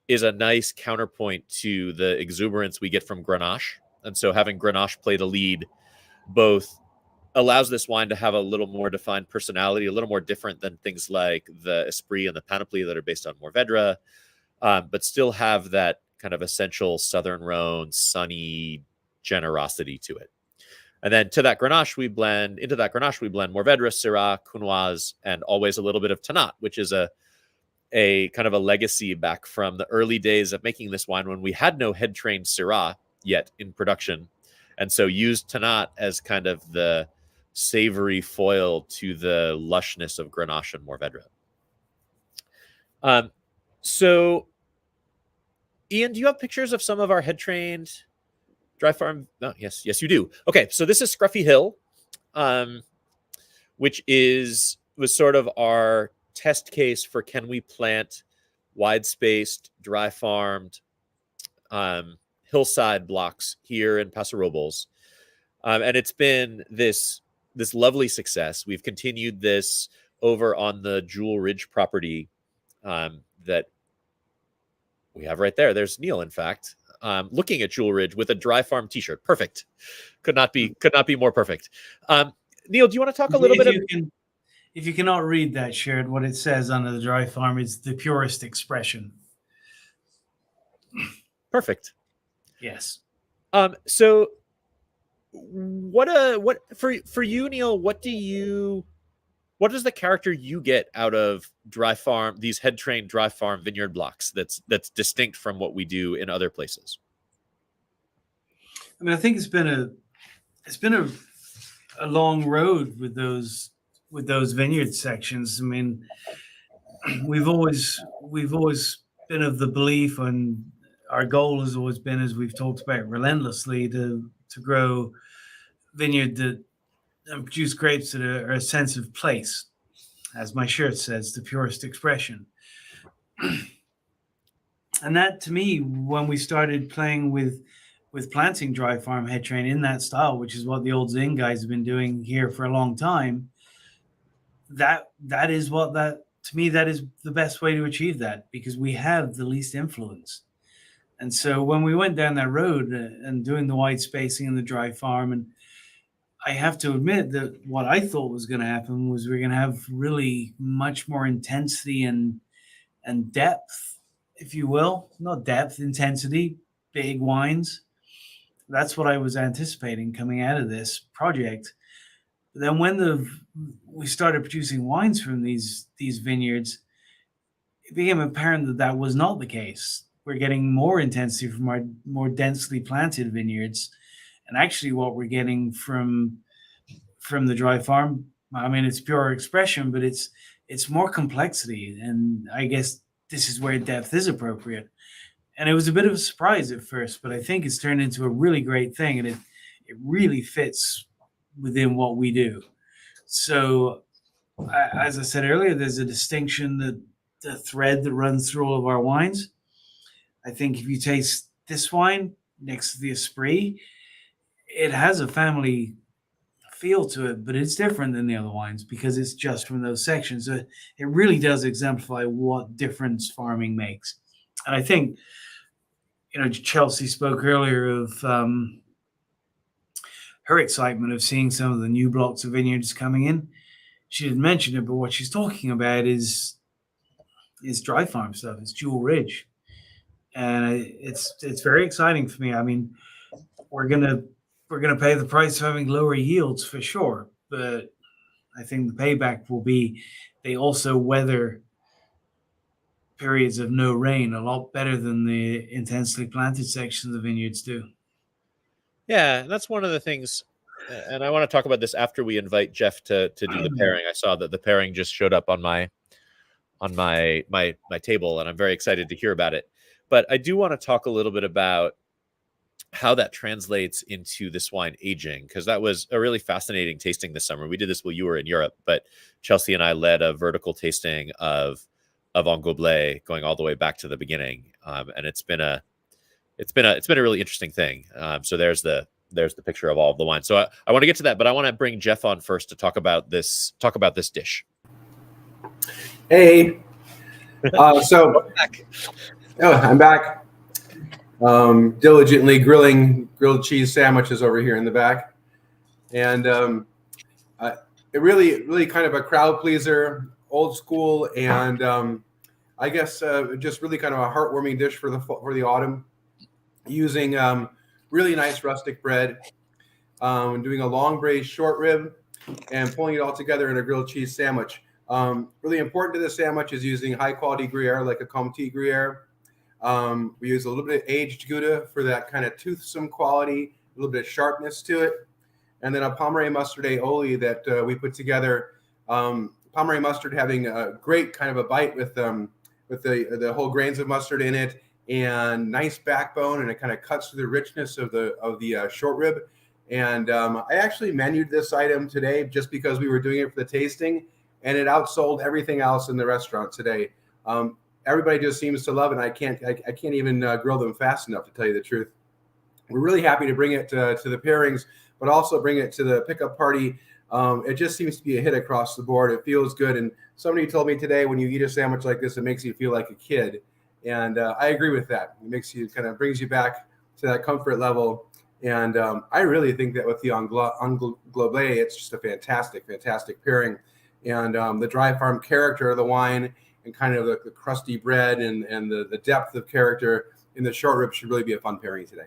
is a nice counterpoint to the exuberance we get from Grenache. And so having Grenache play the lead both allows this wine to have a little more defined personality, a little more different than things like the Esprit and the Panoply that are based on Mourvèdre, but still have that kind of essential Southern Rhone, sunny generosity to it. And then into that Grenache, we blend Mourvèdre, Syrah, Cunoise, and always a little bit of Tannat, which is a kind of a legacy back from the early days of making this wine when we had no head-trained Syrah yet in production. And so used Tannat as kind of the savory foil to the lushness of Grenache and Mourvèdre. So, Ian, do you have pictures of some of our head-trained dry farm? No, yes, you do. Okay, so this is Scruffy Hill, which was sort of our test case for can we plant wide-spaced, dry-farmed hillside blocks here in Paso Robles. And it's been this lovely success. We've continued this over on the Jewel Ridge property that we have right there. There's Neil, in fact, looking at Jewel Ridge with a dry farm t-shirt. Perfect. Could not be more perfect. Neil, do you want to talk a little bit? if you cannot read that shirt, what it says under the dry farm is the purest expression. Perfect. Yes. So what for you, Neil, what does the character you get out of dry farm, these head trained dry farm vineyard blocks that's distinct from what we do in other places? I mean, I think it's been a long road with those vineyard sections. I mean, we've always been of the belief, and our goal has always been, as we've talked about relentlessly, to grow vineyard that and produce grapes that are a sense of place, as my shirt says, the purest expression. And that, to me, when we started playing with planting dry farm head train in that style, which is what the old Zing guys have been doing here for a long time, that is what that to me that is the best way to achieve that, because we have the least influence. And so when we went down that road and doing the wide spacing in the dry farm, and I have to admit that what I thought was going to happen was we're going to have really much more intensity and depth, if you will, not depth, intensity, big wines. That's what I was anticipating coming out of this project. But then when we started producing wines from these vineyards, it became apparent that that was not the case. We're getting more intensity from our more densely planted vineyards, and actually what we're getting from the dry farm, I mean, it's pure expression, but it's more complexity, and I guess this is where depth is appropriate. And it was a bit of a surprise at first, but I think it's turned into a really great thing, and it really fits within what we do. So, as I said earlier, there's a distinction, that the thread that runs through all of our wines. I think if you taste this wine next to the Esprit, it has a family feel to it, but it's different than the other wines because it's just from those sections. So it really does exemplify what difference farming makes. And I think, Chelsea spoke earlier of her excitement of seeing some of the new blocks of vineyards coming in. She didn't mention it, but what she's talking about is dry farm stuff. It's Jewel Ridge, and it's very exciting for me. I mean, we're gonna pay the price of having lower yields for sure, but I think the payback will be they also weather periods of no rain a lot better than the intensely planted sections of the vineyards do. Yeah, that's one of the things, and I want to talk about this after we invite Jeff to do the pairing. I saw that the pairing just showed up on my table, and I'm very excited to hear about it. But I do want to talk a little bit about how that translates into this wine aging, because that was a really fascinating tasting this summer. We did this while you were in Europe, but Chelsea and I led a vertical tasting of En Goblet going all the way back to the beginning, and it's been a really interesting thing. So there's the picture of all of the wine. So I want to get to that, but I want to bring Jeff on first to talk about this dish. Hey, I'm back. Diligently grilling grilled cheese sandwiches over here in the back, and it really kind of a crowd pleaser, old school, and I guess just really kind of a heartwarming dish for the autumn, using really nice rustic bread, doing a long braised short rib, and pulling it all together in a grilled cheese sandwich. Really important to the sandwich is using high quality Gruyere, like a Comté Gruyere. We use a little bit of aged Gouda for that kind of toothsome quality, a little bit of sharpness to it, and then a Pomeré mustard aioli that we put together. Pomeré mustard having a great kind of a bite with the whole grains of mustard in it, and nice backbone, and it kind of cuts through the richness of the short rib. And I actually menued this item today just because we were doing it for the tasting, and it outsold everything else in the restaurant today. Everybody just seems to love it, and I can't even grill them fast enough, to tell you the truth. We're really happy to bring it to the pairings, but also bring it to the pickup party. It just seems to be a hit across the board. It feels good. And somebody told me today, when you eat a sandwich like this, it makes you feel like a kid. And I agree with that. It makes you brings you back to that comfort level. And I really think that with the En Goblet, it's just a fantastic pairing. and the dry farm character of the wine, and kind of the crusty bread and the depth of character in the short rib should really be a fun pairing today.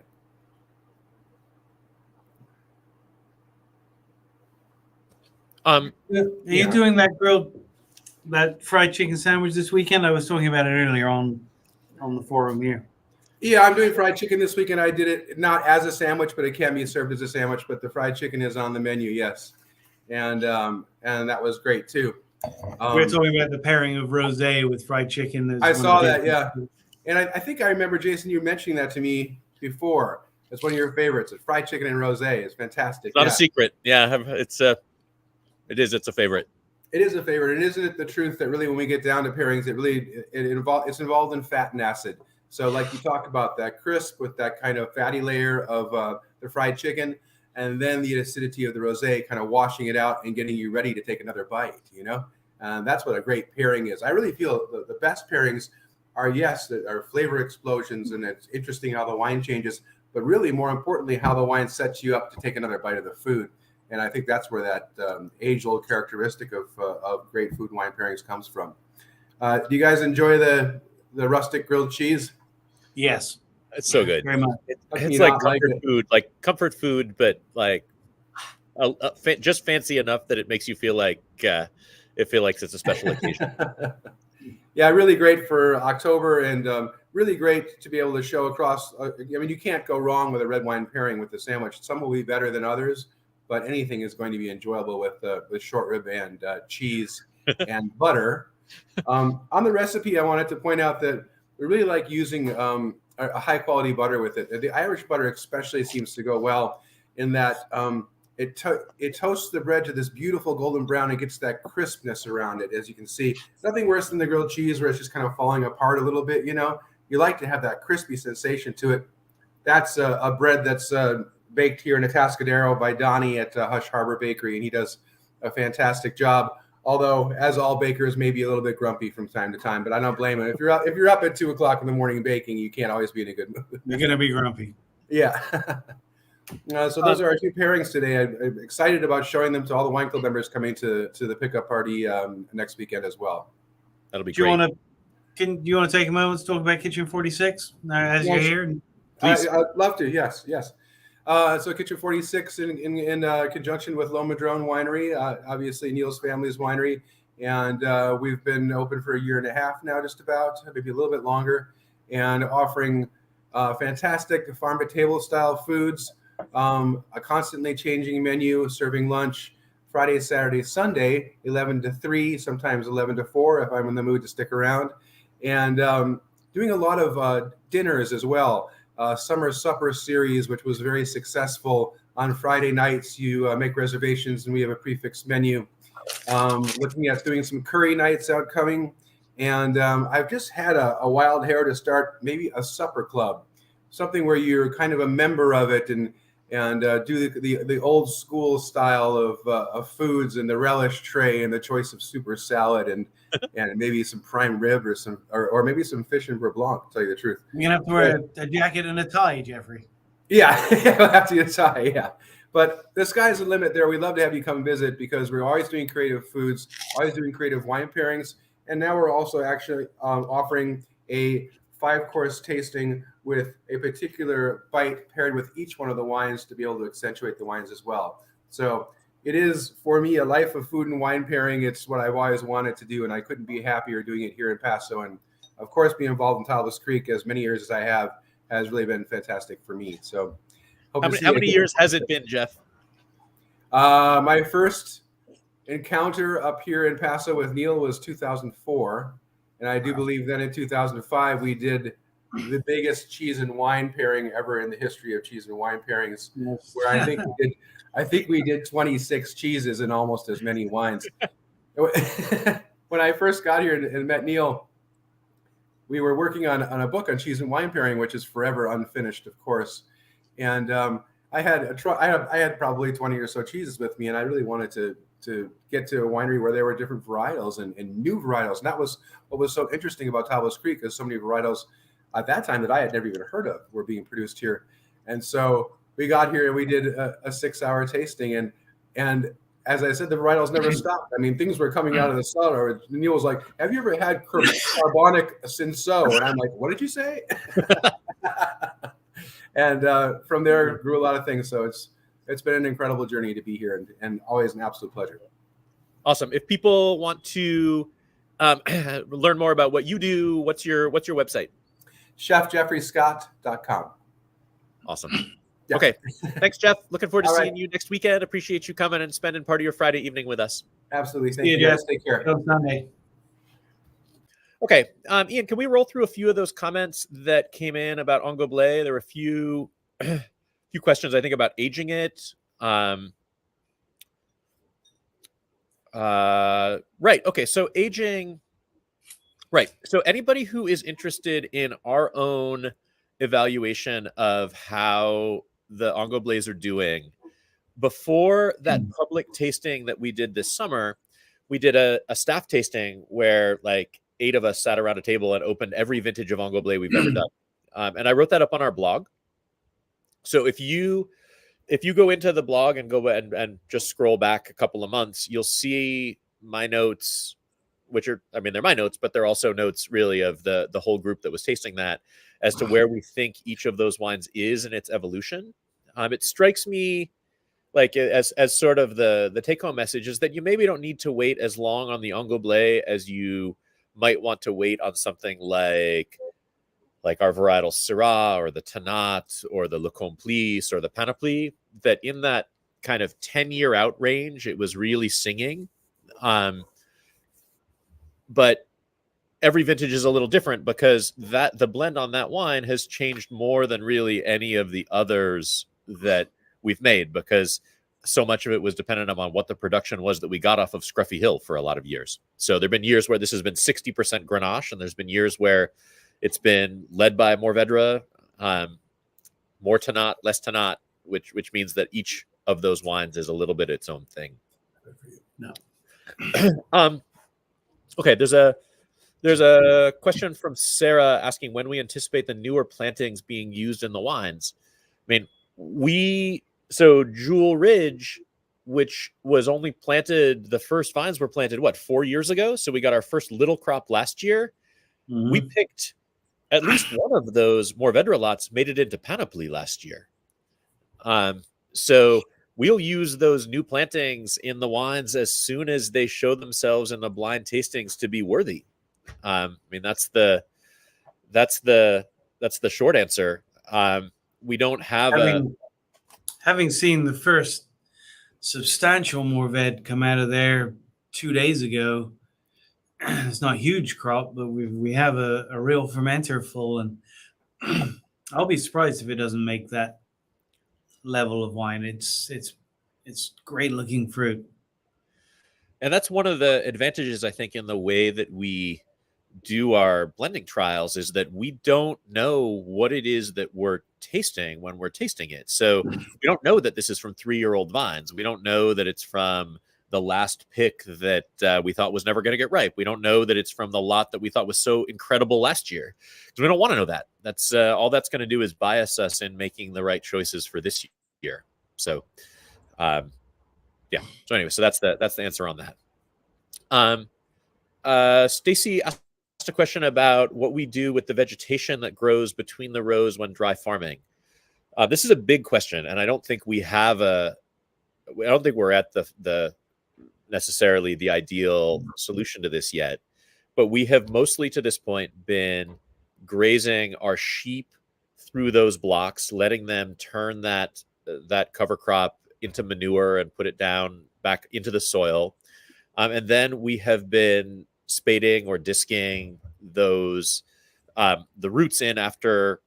Are you doing that fried chicken sandwich this weekend? I was talking about it earlier on the forum here. Yeah, I'm doing fried chicken this weekend. I did it not as a sandwich, but it can be served as a sandwich. But the fried chicken is on the menu, yes, and that was great too. We're talking about the pairing of rosé with fried chicken. I saw that, yeah, and I think I remember, Jason, you mentioning that to me before. It's one of your favorites. It's fried chicken and rosé. It's fantastic. It's not a secret. Yeah, it's a favorite. It is a favorite, and isn't it the truth that really when we get down to pairings, it's involved in fat and acid. So like you talked about, that crisp with that kind of fatty layer of the fried chicken, and then the acidity of the rosé kind of washing it out and getting you ready to take another bite, And that's what a great pairing is. I really feel the best pairings are, yes, that are flavor explosions, and it's interesting how the wine changes, but really more importantly, how the wine sets you up to take another bite of the food. And I think that's where that age-old characteristic of great food and wine pairings comes from. Do you guys enjoy the rustic grilled cheese? Yes, it's so good. Very much. It's like comfort food, but like just fancy enough that it makes you feel like it's a special occasion. Yeah, really great for October, and really great to be able to show across. You can't go wrong with a red wine pairing with the sandwich. Some will be better than others, but anything is going to be enjoyable with short rib and cheese and butter. On the recipe, I wanted to point out that we really like using a high quality butter with it. The Irish butter especially seems to go well in that it toasts the bread to this beautiful golden brown and gets that crispness around it. As you can see, nothing worse than the grilled cheese where it's just kind of falling apart a little bit. You like to have that crispy sensation to it. That's a bread that's baked here in Atascadero by Donnie at Hush Harbor Bakery, and he does a fantastic job. Although, as all bakers, may be a little bit grumpy from time to time, but I don't blame him. If you're up at 2 o'clock in the morning baking, you can't always be in a good mood. You're gonna be grumpy. Yeah. So those are our two pairings today. I'm excited about showing them to all the wine club members coming to the pickup party next weekend as well. That'll be Do great. do you want to take a moment to talk about Kitchen 46 as you're here? I'd love to. Yes. So Kitchen 46 in conjunction with Loma Drone Winery, obviously Neil's family's winery, and we've been open for 1.5 years now, just about, maybe a little bit longer, and offering fantastic farm to table style foods, a constantly changing menu, serving lunch Friday, Saturday, Sunday, 11 to 3, sometimes 11 to 4 if I'm in the mood to stick around, and doing a lot of dinners as well. Summer Supper series, which was very successful. On Friday nights, you make reservations, and we have a prefix menu. Looking at doing some curry nights outcoming, and I've just had a wild hair to start maybe a supper club, something where you're kind of a member of it, and do the old school style of foods, and the relish tray, and the choice of super salad, and maybe some prime rib or maybe some fish and beurre blanc, to tell you the truth. You're gonna have to wear a jacket and a tie, Jeffrey. Yeah, I'll have to get a tie, yeah. But the sky's the limit there. We'd love to have you come visit, because we're always doing creative foods, always doing creative wine pairings. And now we're also actually offering a 5-course tasting with a particular bite paired with each one of the wines to be able to accentuate the wines as well. So it is, for me, a life of food and wine pairing. It's what I've always wanted to do, and I couldn't be happier doing it here in Paso. And of course, being involved in Tablas Creek as many years as I have has really been fantastic for me. So how many years has it been, Jeff? My first encounter up here in Paso with Neil was 2004. And I do believe then in 2005, we did the biggest cheese and wine pairing ever in the history of cheese and wine pairings, where I think we did 26 cheeses and almost as many wines. When I first got here and met Neil, we were working on a book on cheese and wine pairing, which is forever unfinished, of course. And I had probably 20 or so cheeses with me, and I really wanted to get to a winery where there were different varietals and new varietals. And that was what was so interesting about Tablas Creek, is so many varietals at that time that I had never even heard of were being produced here. And so we got here and we did a 6-hour tasting, and as I said, the varietals never stopped. I mean, things were coming out of the cellar. Neil was like, "Have you ever had carbonic Cinsault?" And I'm like, "What did you say?" And from there grew a lot of things. So it's been an incredible journey to be here, and always an absolute pleasure. Awesome. If people want to learn more about what you do, what's your website? ChefJeffreyscott.com. Awesome. Yeah. Okay. Thanks, Jeff. Looking forward to All seeing right. you next weekend. Appreciate you coming and spending part of your Friday evening with us. Absolutely. Thank See you, you, guys. Jeff. Take care. Till Sunday. Okay. Ian, can we roll through a few of those comments that came in about Angoublé? There were a few questions, I think, about aging it. Right. Okay. So aging. Right. So anybody who is interested in our own evaluation of how the Angoublés are doing, before that public tasting that we did this summer, we did a staff tasting where like 8 of us sat around a table and opened every vintage of Angoublé we've ever done. And I wrote that up on our blog. So if you go into the blog and go and just scroll back a couple of months, you'll see my notes, which are, I mean, they're my notes, but they're also notes really of the whole group that was tasting that, as to where we think each of those wines is in its evolution. It strikes me like as sort of the take home message is that you maybe don't need to wait as long on the Angoublé as you might want to wait on something like our varietal Syrah or the Tannat or the Le Complice or the Panoply, that in that kind of 10-year out range, it was really singing. But every vintage is a little different because the blend on that wine has changed more than really any of the others that we've made, because so much of it was dependent upon what the production was that we got off of Scruffy Hill for a lot of years. So there've been years where this has been 60% Grenache, and there's been years where it's been led by Mourvedre, more Tannat, less Tannat, which means that each of those wines is a little bit its own thing. No. Okay, there's a question from Sarah asking when we anticipate the newer plantings being used in the wines. I mean, so Jewel Ridge, which was only planted, the first vines were planted, 4 years ago? So we got our first little crop last year. Mm-hmm. We picked at least one of those Mourvedre lots, made it into Panoply last year. So we'll use those new plantings in the wines as soon as they show themselves in the blind tastings to be worthy. I mean, that's the short answer. We don't have having seen the first substantial Mourvedre come out of there 2 days ago. It's not a huge crop, but we have a real fermenter full, and I'll be surprised if it doesn't make that level of wine. It's great looking fruit. And that's one of the advantages, I think, in the way that we do our blending trials, is that we don't know what it is that we're tasting when we're tasting it. So we don't know that this is from 3-year-old vines. We don't know that it's from the last pick that we thought was never going to get ripe. We don't know that it's from the lot that we thought was so incredible last year, because we don't want to know that. That's all that's going to do is bias us in making the right choices for this year. So, yeah. So anyway, so that's the answer on that. Stacy asked a question about what we do with the vegetation that grows between the rows when dry farming. This is a big question, and I don't think we have I don't think we're at the necessarily the ideal solution to this yet, but we have mostly to this point been grazing our sheep through those blocks, letting them turn that cover crop into manure and put it down back into the soil. And then we have been spading or disking those the roots in after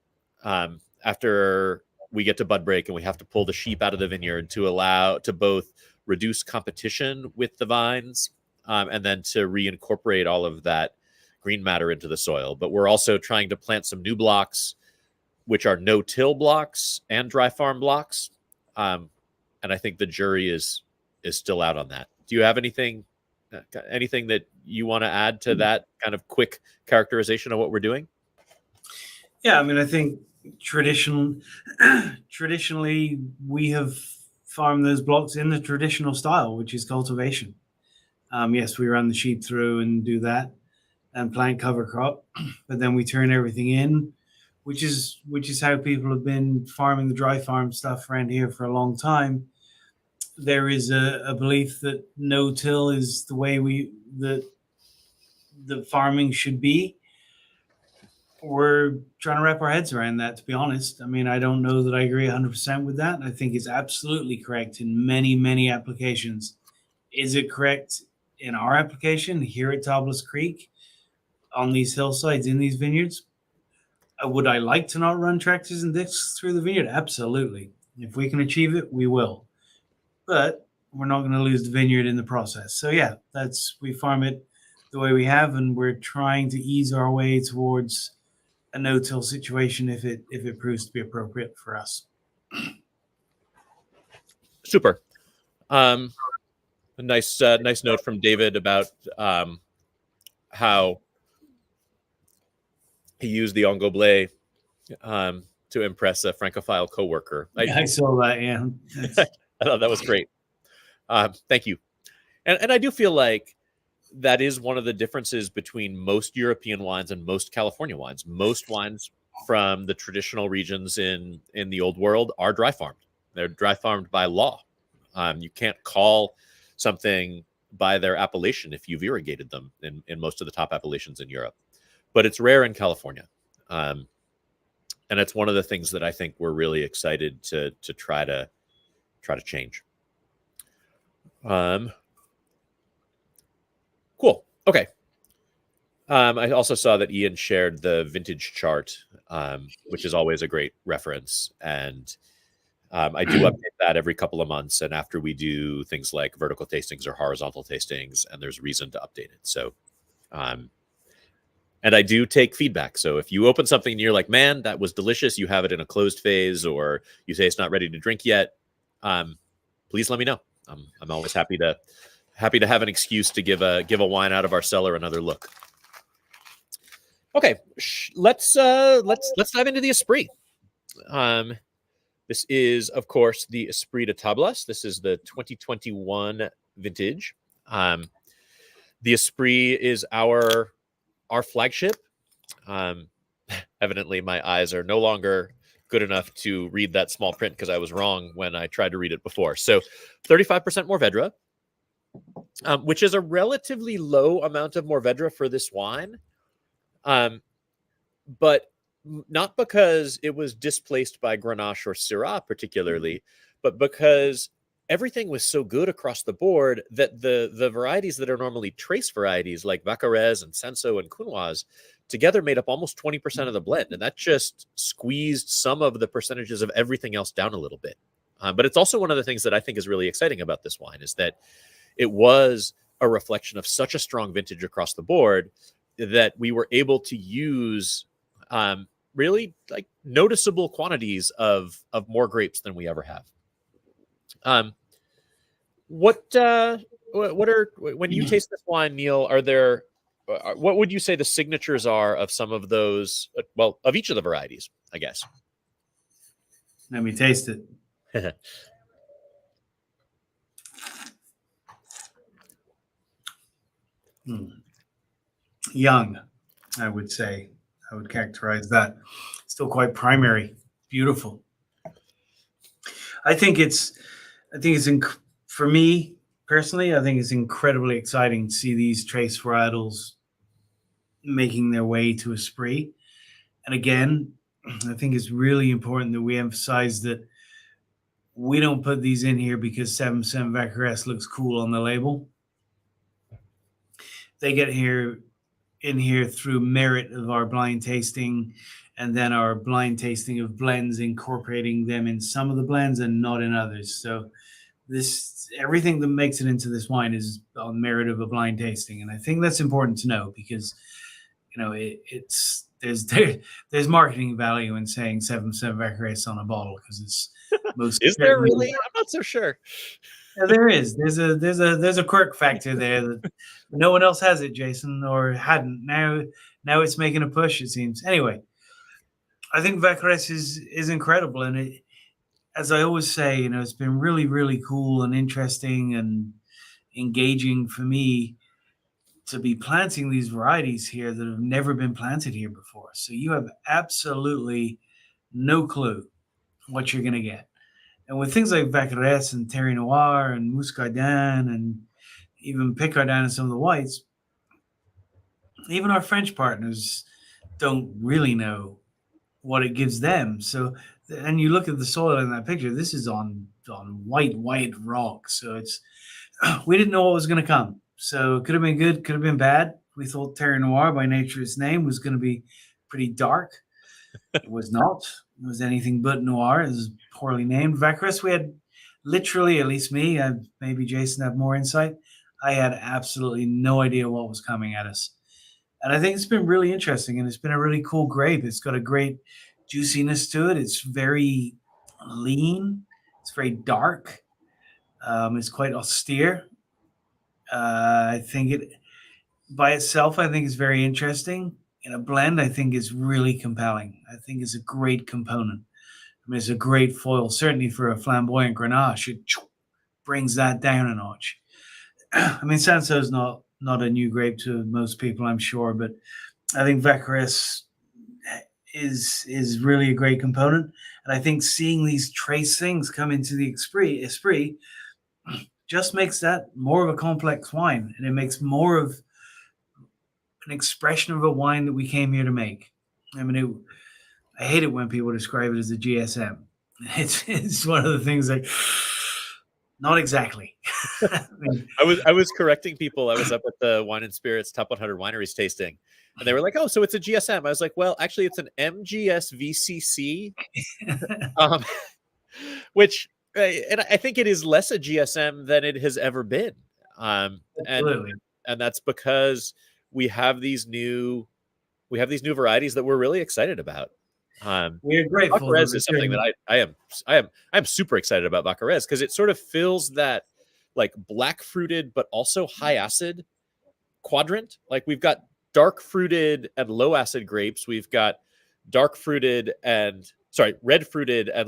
we get to bud break, and we have to pull the sheep out of the vineyard to both reduce competition with the vines and then to reincorporate all of that green matter into the soil. But we're also trying to plant some new blocks, which are no-till blocks and dry farm blocks. And I think the jury is still out on that. Do you have anything that you want to add to that kind of quick characterization of what we're doing? Yeah, I mean, I think traditionally we have farm those blocks in the traditional style, which is cultivation. Yes, we run the sheep through and do that and plant cover crop, but then we turn everything in, which is how people have been farming the dry farm stuff around here for a long time. There is a belief that no-till is the way the farming should be. We're trying to wrap our heads around that, to be honest. I mean, I don't know that I agree 100% with that. I think it's absolutely correct in many, many applications. Is it correct in our application here at Tablas Creek on these hillsides in these vineyards? Would I like to not run tractors and discs through the vineyard? Absolutely. If we can achieve it, we will. But we're not going to lose the vineyard in the process. So yeah, we farm it the way we have, and we're trying to ease our way towards a no-till situation if it proves to be appropriate for us. Super. A nice note from David about how he used the Angoblet to impress a Francophile coworker. I saw that. Yeah, I thought that was great. Thank you. And I do feel like that is one of the differences between most European wines and most California wines. Most wines from the traditional regions in the old world are dry farmed. They're dry farmed by law. You can't call something by their appellation if you've irrigated them in most of the top appellations in Europe. But it's rare in California. And it's one of the things that I think we're really excited to try to change. Cool. Okay. I also saw that Ian shared the vintage chart, which is always a great reference. And I do update that every couple of months. And after we do things like vertical tastings or horizontal tastings, and there's reason to update it. So, and I do take feedback. So if you open something and you're like, man, that was delicious, you have it in a closed phase, or you say it's not ready to drink yet, please let me know. I'm always happy to have an excuse to give a wine out of our cellar another look. Okay, let's dive into the Esprit. This is, of course, the Esprit de Tablas. This is the 2021 vintage. The Esprit is our flagship. Evidently, my eyes are no longer good enough to read that small print because I was wrong when I tried to read it before. So 35% Mourvedre, which is a relatively low amount of Mourvedre for this wine. But not because it was displaced by Grenache or Syrah particularly, but because everything was so good across the board that the varieties that are normally trace varieties like Vaccarez and Senso and Counoise together made up almost 20% of the blend. And that just squeezed some of the percentages of everything else down a little bit. But it's also one of the things that I think is really exciting about this wine is that it was a reflection of such a strong vintage across the board that we were able to use really like noticeable quantities of more grapes than we ever have. What are, when you taste this wine, Neil, are there, what would you say the signatures are of some of those, well, of each of the varieties, I guess? Let me taste it. Young, I would say. I would characterize that. Still quite primary. Beautiful. I think it's for me personally, I think it's incredibly exciting to see these trace varietals making their way to Esprit. And again, I think it's really important that we emphasize that we don't put these in here because 7% Vaccarez looks cool on the label. They get in here through merit of our blind tasting, and then our blind tasting of blends, incorporating them in some of the blends and not in others. So everything that makes it into this wine is on merit of a blind tasting. And I think that's important to know because, you know, there's marketing value in saying 7% Vaccarez on a bottle because it's most. Is there really? I'm not so sure. Yeah, there is. There's a quirk factor there that no one else has it, Jason, or hadn't. Now it's making a push, it seems. Anyway, I think Vaccarez is incredible, and as I always say, it's been really, really cool and interesting and engaging for me to be planting these varieties here that have never been planted here before. So you have absolutely no clue what you're going to get. And with things like Vaccarès and Terry Noir and Muscardin and even Picardin and some of the whites, even our French partners don't really know what it gives them. So, and you look at the soil in that picture, this is on white rock. So we didn't know what was going to come. So it could have been good, could have been bad. We thought Terry Noir, by nature its name, was going to be pretty dark. It was not. It was anything but noir. It was poorly named. Vaccarès, we had literally, at least me, maybe Jason had more insight. I had absolutely no idea what was coming at us. And I think it's been really interesting, and it's been a really cool grape. It's got a great juiciness to it. It's very lean. It's very dark. It's quite austere. I think it, by itself, I think is very interesting. In a blend, I think is really compelling. I think it's a great component. I mean, it's a great foil, certainly for a flamboyant Grenache. It brings that down a notch. I mean, Sanso's not a new grape to most people, I'm sure, but I think Vaccarès is really a great component. And I think seeing these trace things come into the Esprit just makes that more of a complex wine, and it makes more of an expression of a wine that we came here to make. I mean, I hate it when people describe it as a GSM. It's one of the things that, not exactly. I was correcting people. I was up at the Wine and Spirits Top 100 Wineries tasting, and they were like, "Oh, so it's a GSM?" I was like, "Well, actually, it's an MGS VCC," which, and I think it is less a GSM than it has ever been. Absolutely. And that's because we have these new varieties that we're really excited about. We're grateful. Vaccarès is something that I'm super excited about Vaccarès, because it sort of fills that like black fruited but also high acid quadrant. Like, we've got dark fruited and low acid grapes. We've got red fruited and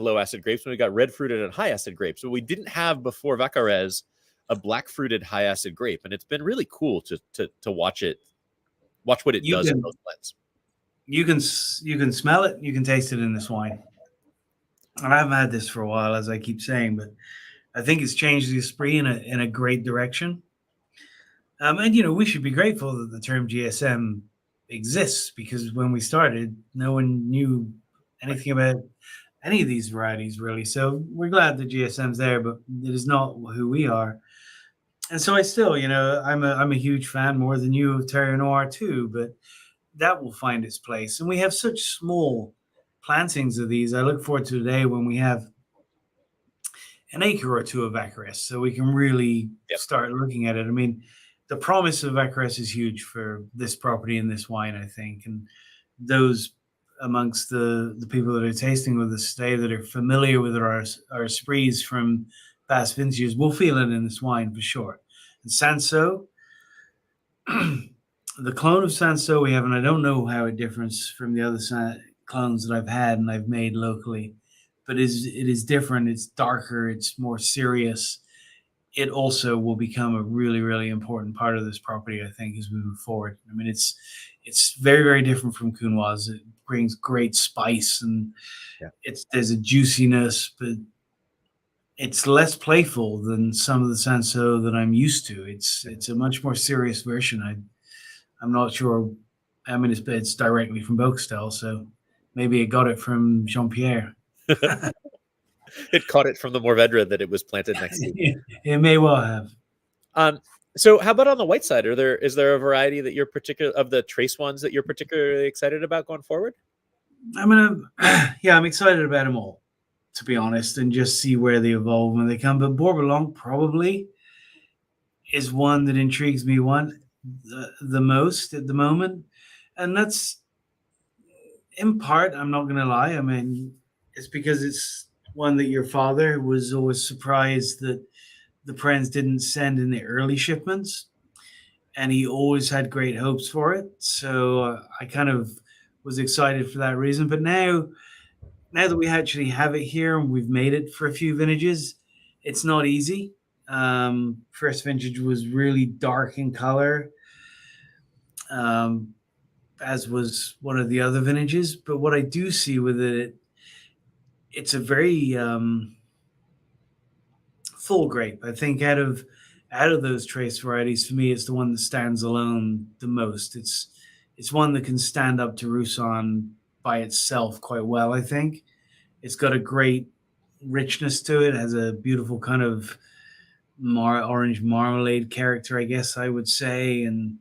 low acid grapes. And we've got red fruited and high acid grapes. So we didn't have before Vaccarès a black fruited high acid grape, and it's been really cool to watch what it does in those blends. You can smell it, you can taste it in this wine. And I haven't had this for a while, as I keep saying, but I think it's changed the Esprit in a great direction. And we should be grateful that the term GSM exists, because when we started, no one knew anything about any of these varieties, really. So we're glad the GSM's there, but it is not who we are. And so I still, I'm a huge fan, more than you, of Terre Noir too, but that will find its place. And we have such small plantings of these. I look forward to the day when we have an acre or two of Vaccarès, so we can really start looking at it. I mean, the promise of Vaccarès is huge for this property and this wine, I think. And those amongst the people that are tasting with us today that are familiar with our Esprits from past vintages will feel it in this wine for sure. And Sanso, the clone of Sanso we have, and I don't know how it differs from the other clones that I've had and I've made locally, but it is different. It's darker. It's more serious. It also will become a really, really important part of this property, I think, as we move forward. I mean, it's very, very different from Counoise. It brings great spice, and there's a juiciness, but it's less playful than some of the Sanso that I'm used to. It's a much more serious version. I'm not sure. I mean, it's directly from Beaucastel, so maybe it got it from Jean-Pierre. It caught it from the Mourvedre that it was planted next to. It may well have. So how about on the white side? Is there a variety that of the trace ones that you're particularly excited about going forward? I'm excited about them all, to be honest, and just see where they evolve when they come. But Bourboulon probably is one that intrigues me the most at the moment. And that's in part, I'm not going to lie. I mean, it's because it's one that your father was always surprised that the Prens didn't send in the early shipments, and he always had great hopes for it. So I kind of was excited for that reason. But now now that we actually have it here and we've made it for a few vintages, it's not easy. First vintage was really dark in color, as was one of the other vintages. But what I do see with it, it's a very full grape. I think out of those trace varieties, for me, it's the one that stands alone the most. It's one that can stand up to Roussanne by itself quite well. I think it's got a great richness to it. It has a beautiful kind of orange marmalade character, I guess I would say, and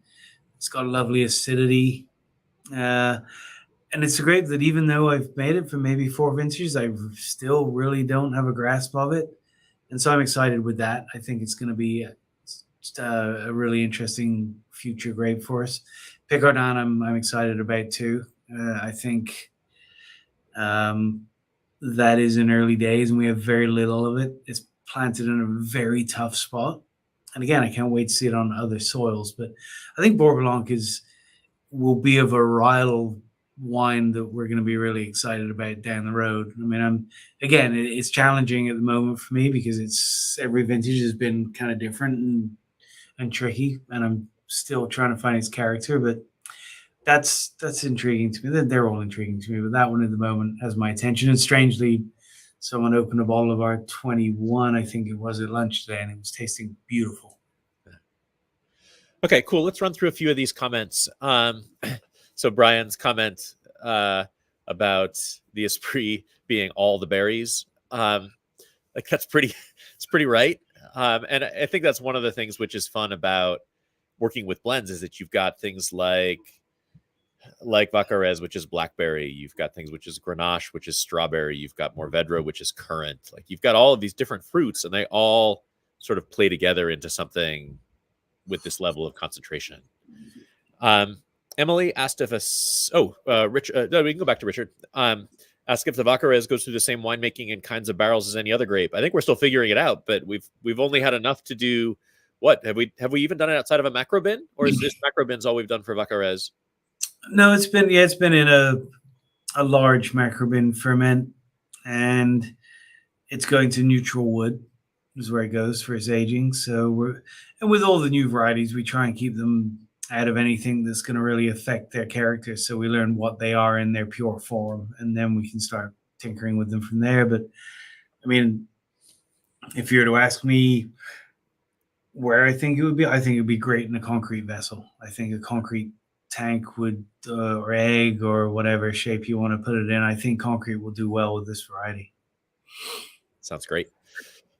it's got lovely acidity. And it's a grape that, even though I've made it for maybe 4 vintages, I still really don't have a grasp of it. And so I'm excited with that. I think it's going to be just a really interesting future grape for us. Picardin, I'm excited about too. I think that is in early days, and we have very little of it. It's planted in a very tough spot. And again, I can't wait to see it on other soils. But I think Bord Blanc will be a varietal wine that we're going to be really excited about down the road. I mean, it's challenging at the moment for me because every vintage has been kind of different and tricky, and I'm still trying to find its character. But that's intriguing to me. They're all intriguing to me, but that one at the moment has my attention. And strangely, someone opened a bottle of our 21, I think it was, at lunch today, and it was tasting beautiful. Okay, cool. Let's run through a few of these comments. So Brian's comment about the Esprit being all the berries, like it's pretty right. And I think that's one of the things which is fun about working with blends is that you've got things like Vaccarez, which is blackberry. You've got things which is grenache, which is strawberry. You've got Mourvedre, which is currant. Like you've got all of these different fruits, and they all sort of play together into something with this level of concentration. Emily asked if Richard. No, we can go back to Richard. Ask if the Vaccarez goes through the same winemaking and kinds of barrels as any other grape. I think we're still figuring it out, but we've only had enough to do. What have we even done it outside of a macro bin, or is this macro bin's all we've done for Vaccarez? No, it's been in a large macro bin ferment, and it's going to neutral wood is where it goes for its aging. So with all the new varieties, we try and keep them out of anything that's going to really affect their character. So we learn what they are in their pure form, and then we can start tinkering with them from there. But I mean, if you were to ask me where I think it would be, I think it would be great in a concrete vessel. I think a concrete tank would, or egg, or whatever shape you want to put it in, I think concrete will do well with this variety. Sounds great.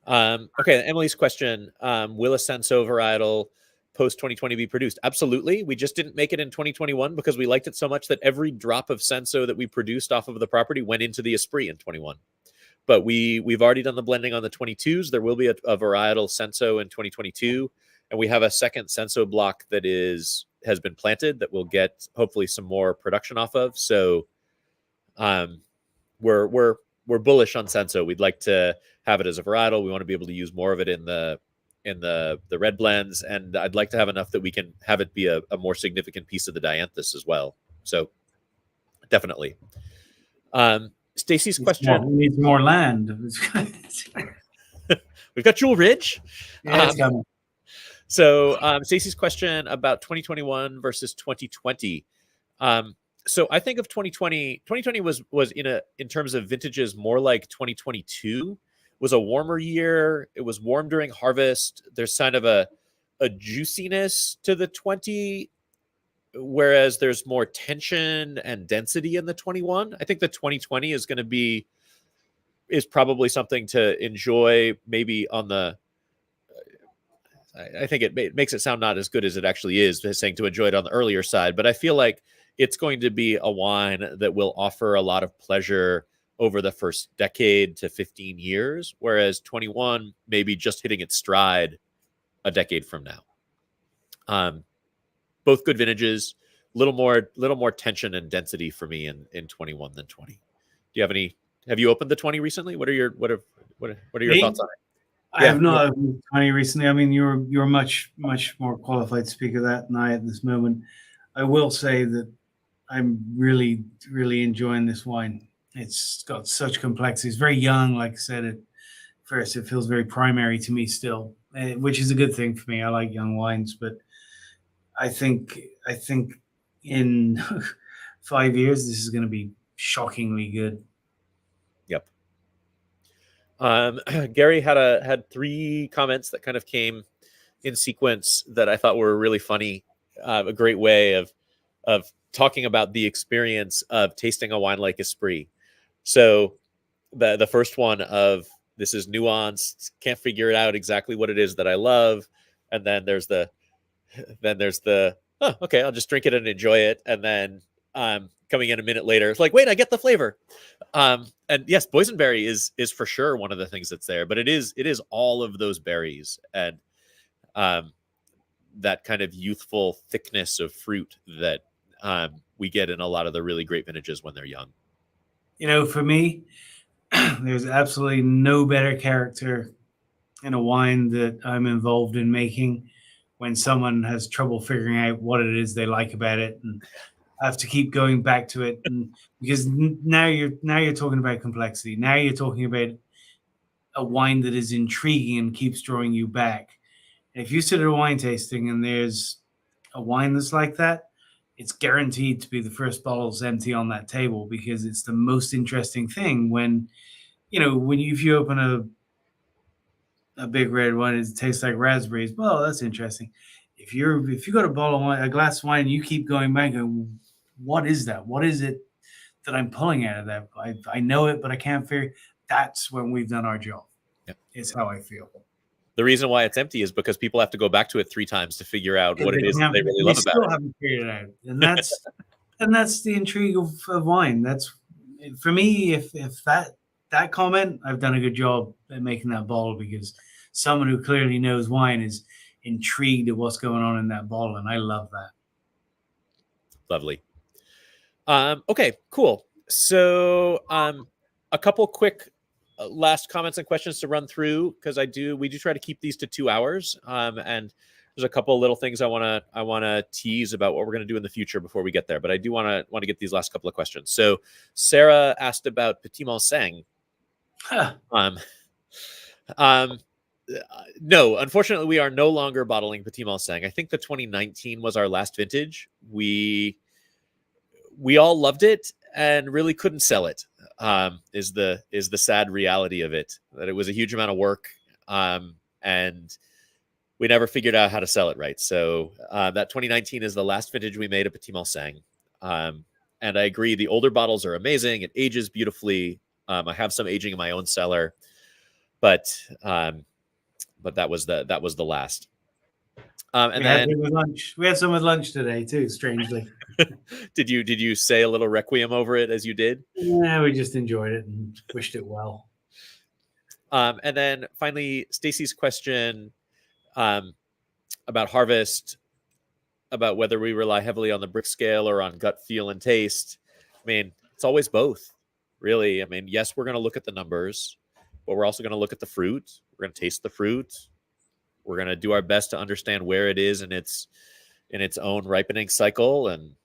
Okay, Emily's question, will a Senso varietal post 2020 be produced? Absolutely. We just didn't make it in 2021 because we liked it so much that every drop of Senso that we produced off of the property went into the Esprit in 21. But we've already done the blending on the 22s. There will be a varietal Senso in 2022, and we have a second Senso block that has been planted that we'll get hopefully some more production off of. So we're bullish on Senso. We'd like to have it as a varietal. We want to be able to use more of it in the red blends, and I'd like to have enough that we can have it be a more significant piece of the dianthus as well. So definitely. Stacy's question. We need more land. We've got Jewel Ridge. Yeah, it's coming. So Stacy's question about 2021 versus 2020. So I think of 2020. 2020 was in terms of vintages more like 2022. It was a warmer year. It was warm during harvest. There's kind of a juiciness to the 20, whereas there's more tension and density in the 21. I think the 2020 is probably something to enjoy. Maybe on the. I think it makes it sound not as good as it actually is, saying to enjoy it on the earlier side. But I feel like it's going to be a wine that will offer a lot of pleasure over the first decade to 15 years, whereas 21 maybe just hitting its stride a decade from now. Both good vintages, little more tension and density for me in 21 than 20. Do you have any? Have you opened the 20 recently? What are your thoughts on it? I have not opened 20 recently. I mean, you're much more qualified to speak of that than I at this moment. I will say that I'm really enjoying this wine. It's got such complexity. It's very young, like I said. At first, it feels very primary to me still, which is a good thing for me. I like young wines, but I think in 5 years this is going to be shockingly good. Yep. Gary had 3 comments that kind of came in sequence that I thought were really funny. A great way of talking about the experience of tasting a wine like Esprit. So the first one of, this is nuanced, can't figure it out exactly what it is that I love, and then there's the oh, okay, I'll just drink it and enjoy it, and then coming in a minute later, it's like, wait, I get the flavor. And yes, boysenberry is for sure one of the things that's there, but it is all of those berries and that kind of youthful thickness of fruit that we get in a lot of the really great vintages when they're young. For me, there's absolutely no better character in a wine that I'm involved in making when someone has trouble figuring out what it is they like about it, and have to keep going back to it. And because now you're talking about complexity. Now you're talking about a wine that is intriguing and keeps drawing you back. And if you sit at a wine tasting and there's a wine that's like that, it's guaranteed to be the first bottle's empty on that table, because it's the most interesting thing when if you open a big red wine, it tastes like raspberries. Well, that's interesting. If you got a bottle of wine, a glass of wine, and you keep going back and what is that? What is it that I'm pulling out of that? I know it, but I can't figure. That's when we've done our job. Yeah. It's how I feel. The reason why it's empty is because people have to go back to it 3 times to figure out what it is that they really love about it. They still haven't figured it out, and that's and that's the intrigue of wine. That's, for me. If that comment, I've done a good job at making that bottle, because someone who clearly knows wine is intrigued at what's going on in that bottle, and I love that. Lovely. Okay, cool. So a couple quick last comments and questions to run through, because we do try to keep these to 2 hours. And there's a couple of little things I want to tease about what we're going to do in the future before we get there. But I do want to get these last couple of questions. So Sarah asked about Petit Manseng. No, unfortunately, we are no longer bottling Petit Manseng. I think the 2019 was our last vintage. We all loved it and really couldn't sell it. Is the sad reality of it, that it was a huge amount of work, and we never figured out how to sell it right. So that 2019 is the last vintage we made of Petit Manseng. And I agree, the older bottles are amazing. It ages beautifully. I have some aging in my own cellar, but that was the last. And we had some with lunch today too, strangely. Did you say a little requiem over it as you did? Yeah, we just enjoyed it and wished it well. And then finally, Stacy's question about harvest, about whether we rely heavily on the brick scale or on gut feel and taste. I mean, it's always both, really. I mean, yes, we're going to look at the numbers, but we're also going to look at the fruit. We're going to taste the fruit. We're going to do our best to understand where it is in its own ripening cycle, and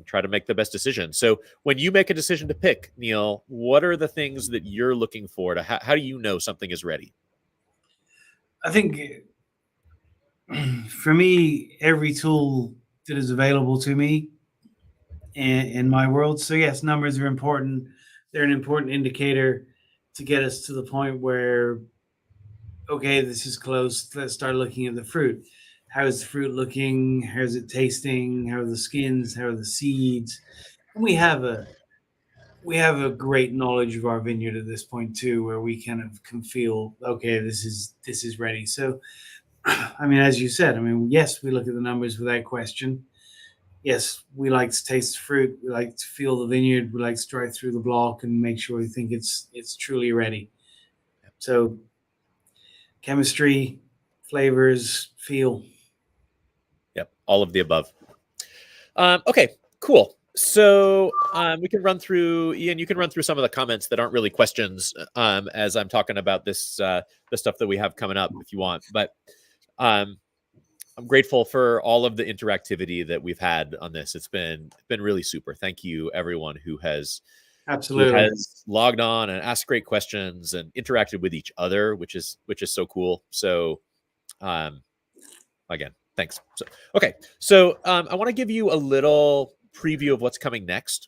try to make the best decision. So when you make a decision to pick, Neil, what are the things that you're looking for to how do you know something is ready? I think for me, every tool that is available to me in my world. So yes, numbers are important. They're an important indicator to get us to the point where, okay, this is close. Let's start looking at the fruit. How is the fruit looking? How is it tasting? How are the skins? How are the seeds? And we have a great knowledge of our vineyard at this point too, where we kind of can feel, okay, this is ready. So, I mean, as you said, I mean, yes, we look at the numbers without question. Yes, we like to taste the fruit. We like to feel the vineyard. We like to drive through the block and make sure we think it's truly ready. So, chemistry, flavors, feel. Yep, all of the above. Okay, cool. So we can run through, Ian, you can run through some of the comments that aren't really questions as I'm talking about this, the stuff that we have coming up if you want. But I'm grateful for all of the interactivity that we've had on this. It's been really super. Thank you, everyone who has Absolutely. has logged on and asked great questions and interacted with each other, which is so cool. So again, thanks. So, okay. So I want to give you a little preview of what's coming next.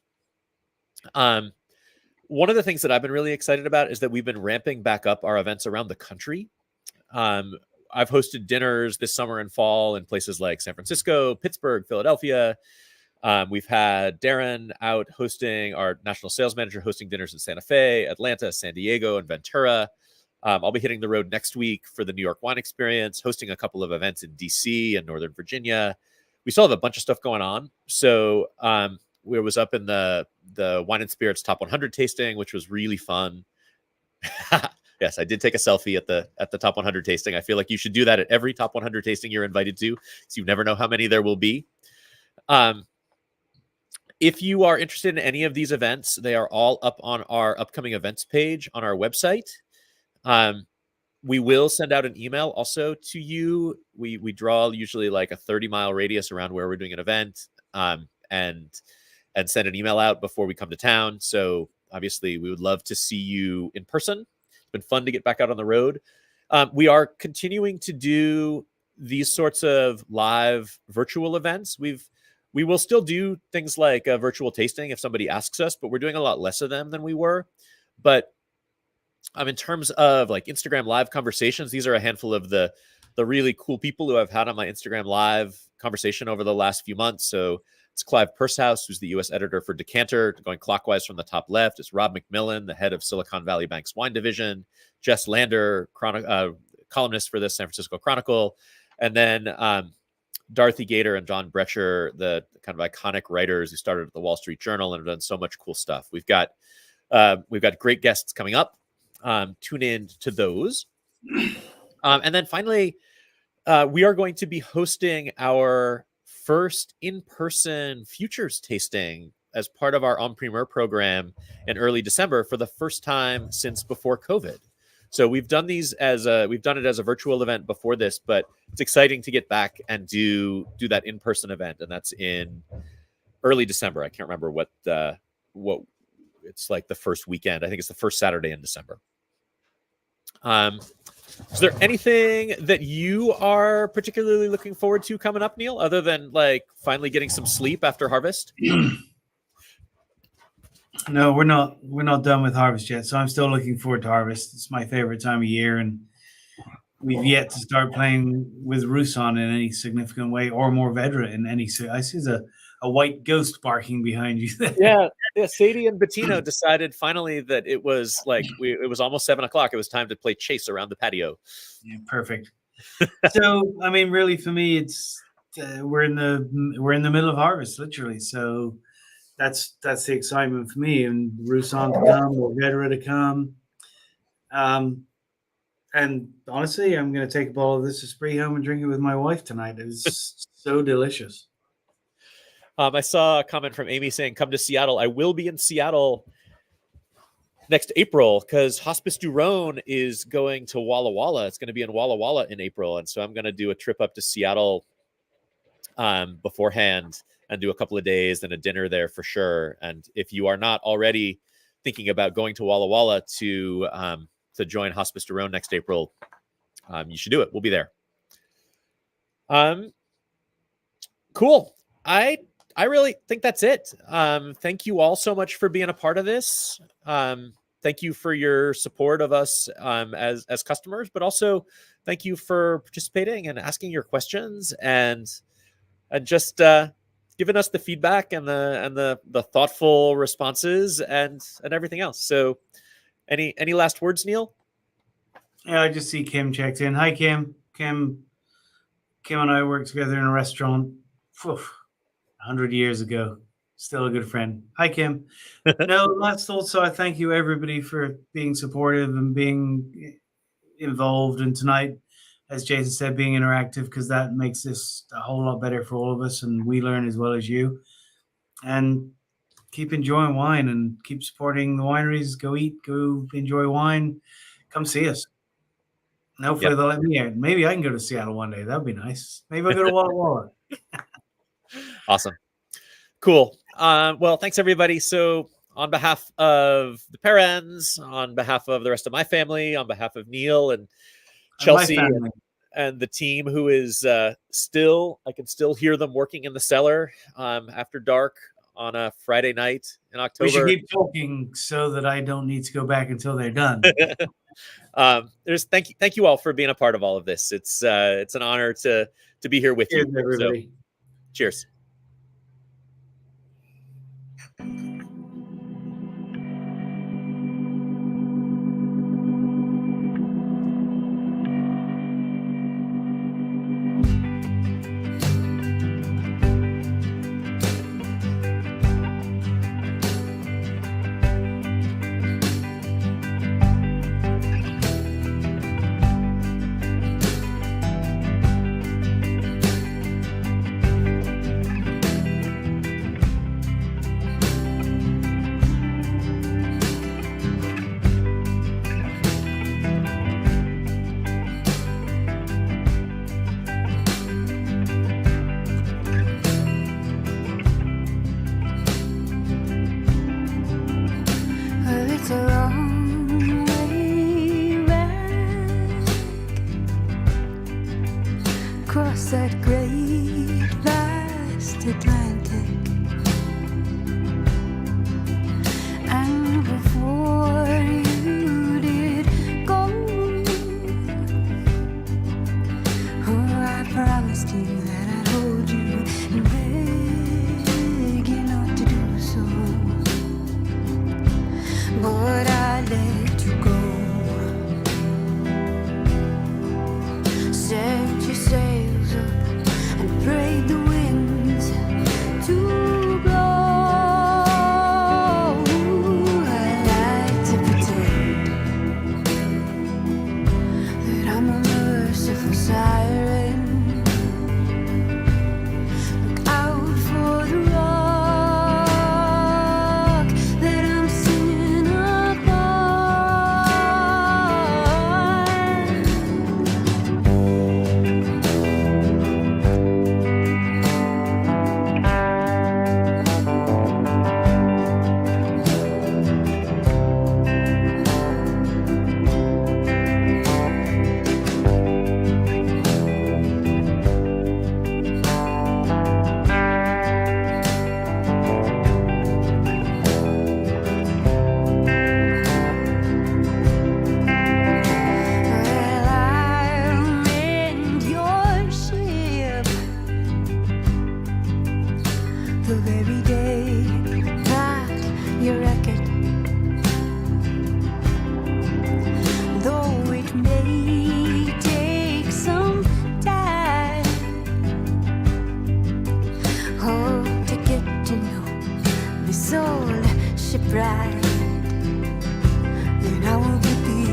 One of the things that I've been really excited about is that we've been ramping back up our events around the country. I've hosted dinners this summer and fall in places like San Francisco, Pittsburgh, Philadelphia. We've had Darren out hosting, our national sales manager, hosting dinners in Santa Fe, Atlanta, San Diego, and Ventura. I'll be hitting the road next week for the New York Wine Experience, hosting a couple of events in DC and Northern Virginia. We still have a bunch of stuff going on. So we was up in the Wine and Spirits Top 100 tasting, which was really fun. Yes, I did take a selfie at the Top 100 tasting. I feel like you should do that at every Top 100 tasting you're invited to, because you never know how many there will be. If you are interested in any of these events, they are all up on our upcoming events page on our website. We will send out an email also to you. We draw usually like a 30-mile radius around where we're doing an event, and send an email out before we come to town. So obviously we would love to see you in person. It's been fun to get back out on the road. We are continuing to do these sorts of live virtual events. We will still do things like a virtual tasting if somebody asks us, but we're doing a lot less of them than we were. But in terms of like Instagram live conversations, these are a handful of the really cool people who I've had on my Instagram live conversation over the last few months. So it's Clive Pursehouse, who's the U.S. editor for Decanter, going clockwise from the top left. It's Rob McMillan, the head of Silicon Valley Bank's wine division. Jess Lander, columnist for the San Francisco Chronicle. And then Dorothy Gator and John Brecher, the kind of iconic writers who started at the Wall Street Journal and have done so much cool stuff. We've got great guests coming up. Tune in to those. And then finally, we are going to be hosting our first in-person futures tasting as part of our En Primeur program in early December for the first time since before COVID. So we've done these we've done it as a virtual event before this, but it's exciting to get back and do that in-person event, and that's in early December. I can't remember what it's like the first weekend. I think it's the first Saturday in December. Is there anything that you are particularly looking forward to coming up, Neil, other than like finally getting some sleep after harvest? No, we're not done with harvest yet. So I'm still looking forward to harvest. It's my favorite time of year, and we've yet to start playing with Roussan in any significant way, or Mourvedre in any. I see a white ghost barking behind you. Yeah, Sadie and Bettino decided finally that it was like it was almost 7 o'clock. It was time to play chase around the patio. Yeah, perfect. So I mean, really, for me, it's we're in the middle of harvest, literally. So that's the excitement for me, and Roussan to come, Mourvedre to come. And honestly, I'm going to take a bottle of this Esprit home and drink it with my wife tonight. It's so delicious. I saw a comment from Amy saying, come to Seattle. I will be in Seattle next April because Hospice du Rhône is going to Walla Walla. It's going to be in Walla Walla in April. And so I'm going to do a trip up to Seattle beforehand and do a couple of days and a dinner there for sure. And if you are not already thinking about going to Walla Walla to join Hospice du Rhône next April, you should do it. We'll be there. Cool. I really think that's it. Thank you all so much for being a part of this. Thank you for your support of us as customers, but also thank you for participating and asking your questions and just giving us the feedback and the thoughtful responses and everything else. So any last words, Neil? Yeah, I just see Kim checked in. Hi, Kim. Kim and I worked together in a restaurant 100 years ago. Still a good friend. Hi, Kim. No, last also I thank you everybody for being supportive and being involved. And tonight, as Jason said, being interactive, because that makes this a whole lot better for all of us, and we learn as well as you. And keep enjoying wine and keep supporting the wineries. Go eat, go enjoy wine. Come see us. And hopefully they'll let me out. Maybe I can go to Seattle one day. That'd be nice. Maybe I'll go to Walla Walla. Awesome. Cool. Well, thanks everybody. So on behalf of the parents, on behalf of the rest of my family, on behalf of Neil and Chelsea and the team who is I can still hear them working in the cellar after dark on a Friday night in October. We should keep talking so that I don't need to go back until they're done. Thank you all for being a part of all of this. It's an honor to be here with Cheers, you. everybody. So, cheers. Well, it's a long way back across that great vast Atlantic, and before you did go, oh, I promised you that I'd hold you and beg you not to do so. But I let you go. Set your sails up and prayed the winds to blow. I like to pretend that I'm a merciful siren. Look out for the rock that I'm singing upon. Well, I'll mend your ship the very day that you wreck it. Though it may take some time, oh, to get to know this old shipwright, then I will get the